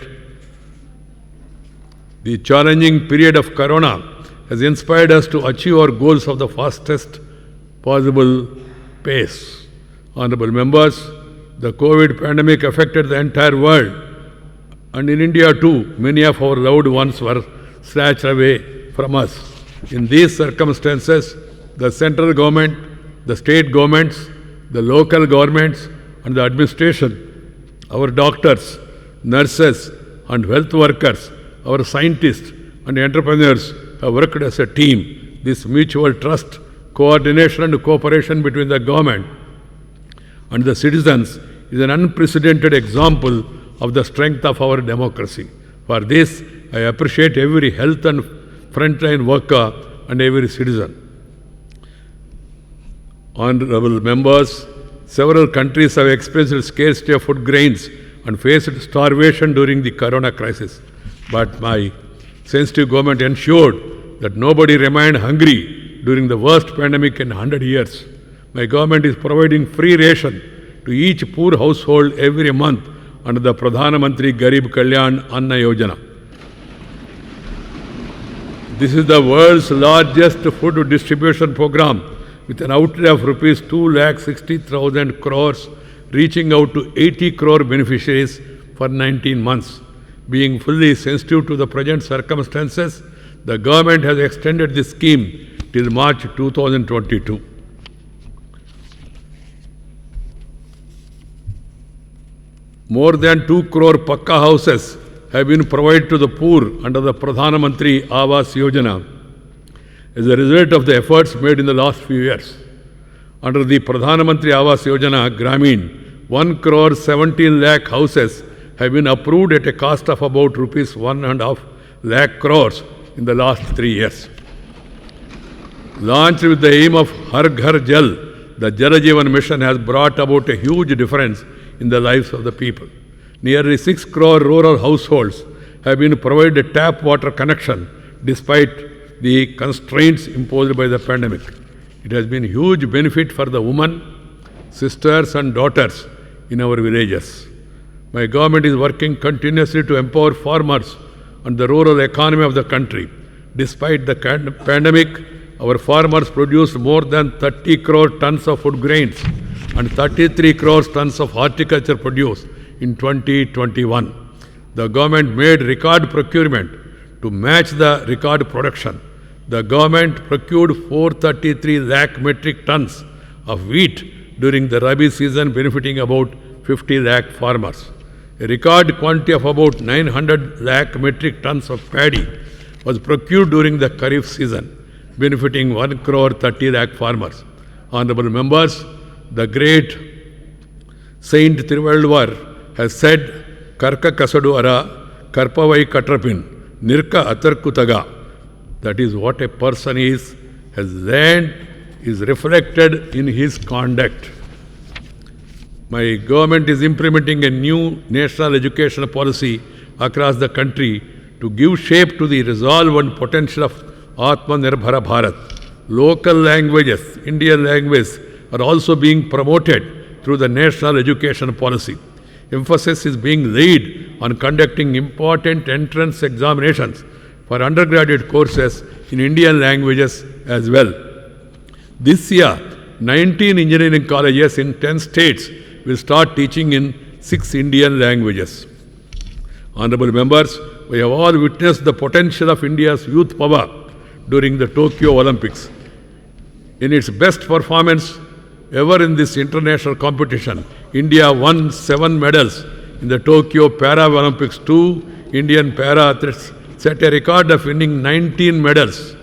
The challenging period of Corona has inspired us to achieve our goals of the fastest possible pace. Honorable members, the COVID pandemic affected the entire world, and in India too, many of our loved ones were snatched away from us. In these circumstances, the central government, the state governments, the local governments, and the administration, our doctors, nurses, and health workers, our scientists and entrepreneurs have worked as a team. This mutual trust, coordination, and cooperation between the government and the citizens is an unprecedented example of the strength of our democracy. For this, I appreciate every health and frontline worker and every citizen. Honorable members, several countries have experienced scarcity of food grains and faced starvation during the Corona crisis. But my sensitive government ensured that nobody remained hungry during the worst pandemic in 100 years. My government is providing free ration to each poor household every month under the Pradhana Mantri Garib Kalyan Anna Yojana. This is the world's largest food distribution program with an outlay of rupees 2,60,000 crores, reaching out to 80 crore beneficiaries for 19 months. Being fully sensitive to the present circumstances, the government has extended this scheme till March 2022. More than 2 crore Pakka houses have been provided to the poor under the Pradhana Mantri Awas Yojana as a result of the efforts made in the last few years. Under the Pradhana Mantri Awas Yojana Gramin, 1 crore 17 lakh houses have been approved at a cost of about rupees 1.5 lakh crores in the last 3 years. Launched with the aim of Har Ghar Jal, the Jal Jeevan mission has brought about a huge difference in the lives of the people. Nearly 6 crore rural households have been provided a tap water connection despite the constraints imposed by the pandemic. It has been a huge benefit for the women, sisters and daughters in our villages. My government is working continuously to empower farmers and the rural economy of the country. Despite the pandemic, our farmers produced more than 30 crore tons of food grains and 33 crore tons of horticulture produce in 2021. The government made record procurement to match the record production. The government procured 433 lakh metric tons of wheat during the Rabi season, benefiting about 50 lakh farmers. A record quantity of about 900 lakh metric tons of paddy was procured during the Kharif season, benefiting 1 crore 30 lakh farmers. Honorable members, the great Saint Thiruvalluvar has said, Karka Kasadu Ara, Karpavai Katrapin, Nirka Atarkutaga. That is what a person is, has learned, is reflected in his conduct. My government is implementing a new national education policy across the country to give shape to the resolve and potential of Atmanirbhara Bharat. Local languages, Indian language, are also being promoted through the national education policy. Emphasis is being laid on conducting important entrance examinations for undergraduate courses in Indian languages as well. This year, 19 engineering colleges in 10 states will start teaching in 6 Indian languages. Honorable members, we have all witnessed the potential of India's youth power during the Tokyo Olympics. In its best performance ever in this international competition, India won 7 medals in the Tokyo Paralympics. 2 Indian para-athletes set a record of winning 19 medals.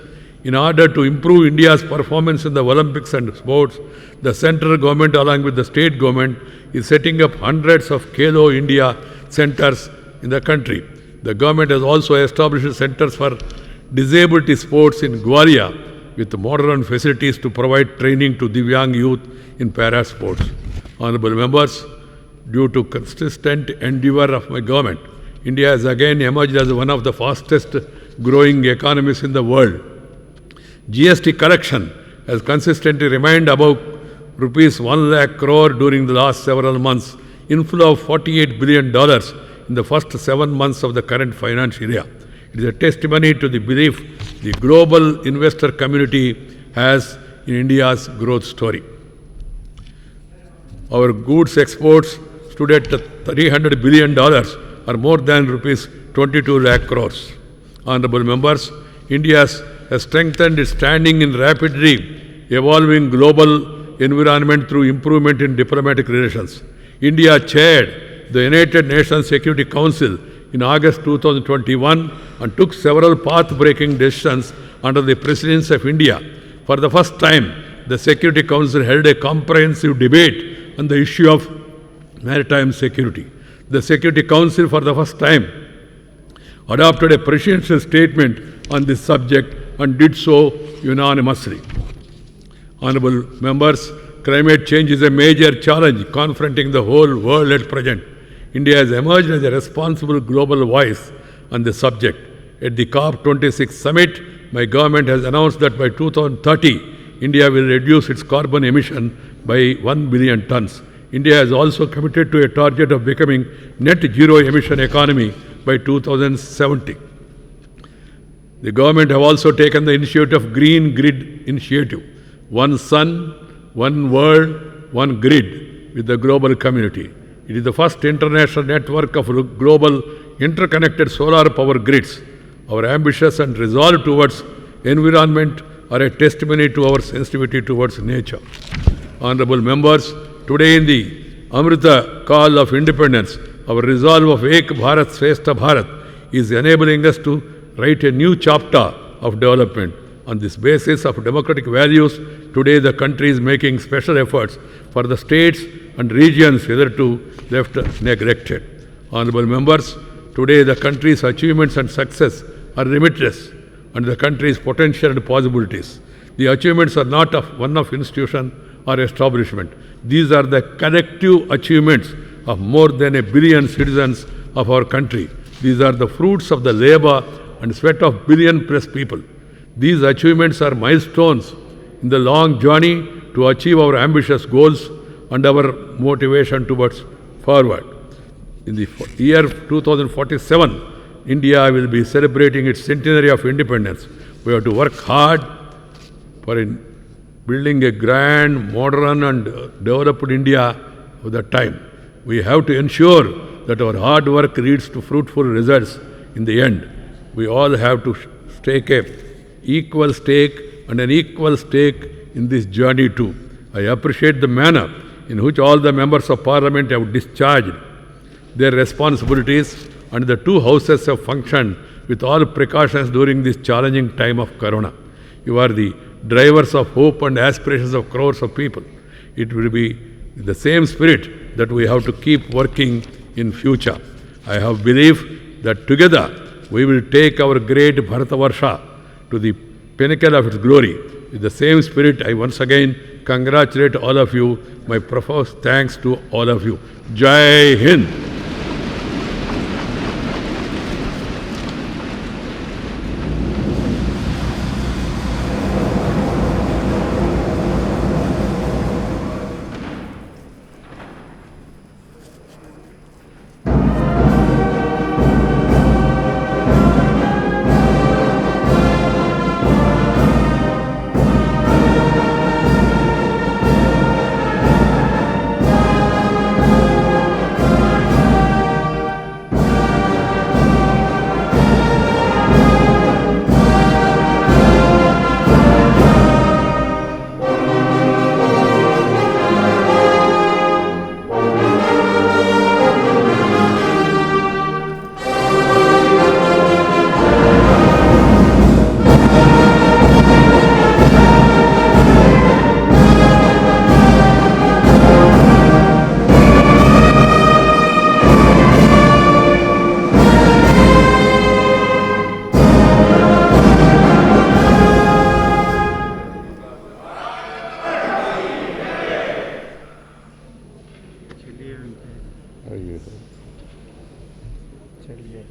In order to improve India's performance in the Olympics and sports, the central government along with the state government is setting up hundreds of Khelo India centers in the country. The government has also established centers for disability sports in Gwalior with modern facilities to provide training to Divyang youth in para sports. Honorable members, due to consistent endeavor of my government, India has again emerged as one of the fastest growing economies in the world. GST collection has consistently remained above rupees 1 lakh crore during the last several months, inflow of $48 billion in the first 7 months of the current financial year. It is a testimony to the belief the global investor community has in India's growth story. Our goods exports stood at $300 billion or more than rupees 22 lakh crores. Honorable members, India has strengthened its standing in rapidly evolving global environment through improvement in diplomatic relations. India chaired the United Nations Security Council in August 2021 and took several path-breaking decisions under the presidency of India. For the first time, the Security Council held a comprehensive debate on the issue of maritime security. The Security Council, for the first time, adopted a presidential statement on this subject and did so unanimously. Honorable members, climate change is a major challenge confronting the whole world at present. India has emerged as a responsible global voice on the subject. At the COP26 summit, my government has announced that by 2030, India will reduce its carbon emission by 1 billion tons. India has also committed to a target of becoming net zero emission economy by 2070. The government have also taken the initiative of Green Grid Initiative, one sun, one world, one grid with the global community. It is the first international network of global interconnected solar power grids. Our ambitions and resolve towards environment are a testimony to our sensitivity towards nature. Honorable members, today in the Amrita call of independence, our resolve of Ek Bharat Shrestha Bharat is enabling us to write a new chapter of development. On this basis of democratic values, today the country is making special efforts for the states and regions hitherto left neglected. Honorable members, today the country's achievements and success are limitless, and the country's potential and possibilities. The achievements are not of one of institution or establishment. These are the collective achievements of more than 1 billion citizens of our country. These are the fruits of the labor and sweat of billion plus people. These achievements are milestones in the long journey to achieve our ambitious goals and our motivation towards forward. In the year 2047, India will be celebrating its centenary of independence. We have to work hard for building a grand, modern and developed India of that time. We have to ensure that our hard work leads to fruitful results in the end. We all have to take an equal stake in this journey too. I appreciate the manner in which all the members of Parliament have discharged their responsibilities and the two houses have functioned with all precautions during this challenging time of Corona. You are the drivers of hope and aspirations of crores of people. It will be the same spirit that we have to keep working in future. I have belief that together we will take our great Bharatavarsha to the pinnacle of its glory. With the same spirit, I once again congratulate all of you. My profuse thanks to all of you. Jai Hind. ये चलिए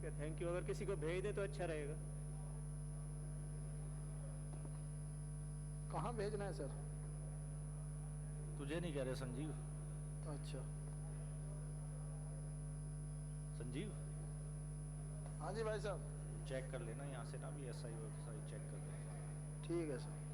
है, thank you. अगर किसी को भेज दे तो अच्छा रहेगा। कहाँ भेजना है सर? तुझे नहीं कह रहे संजीव। अच्छा। संजीव हाँ जी भाई साहब। चेक कर लेना यहाँ से ना, भी एसआई चेक कर लेना। ठीक है सर।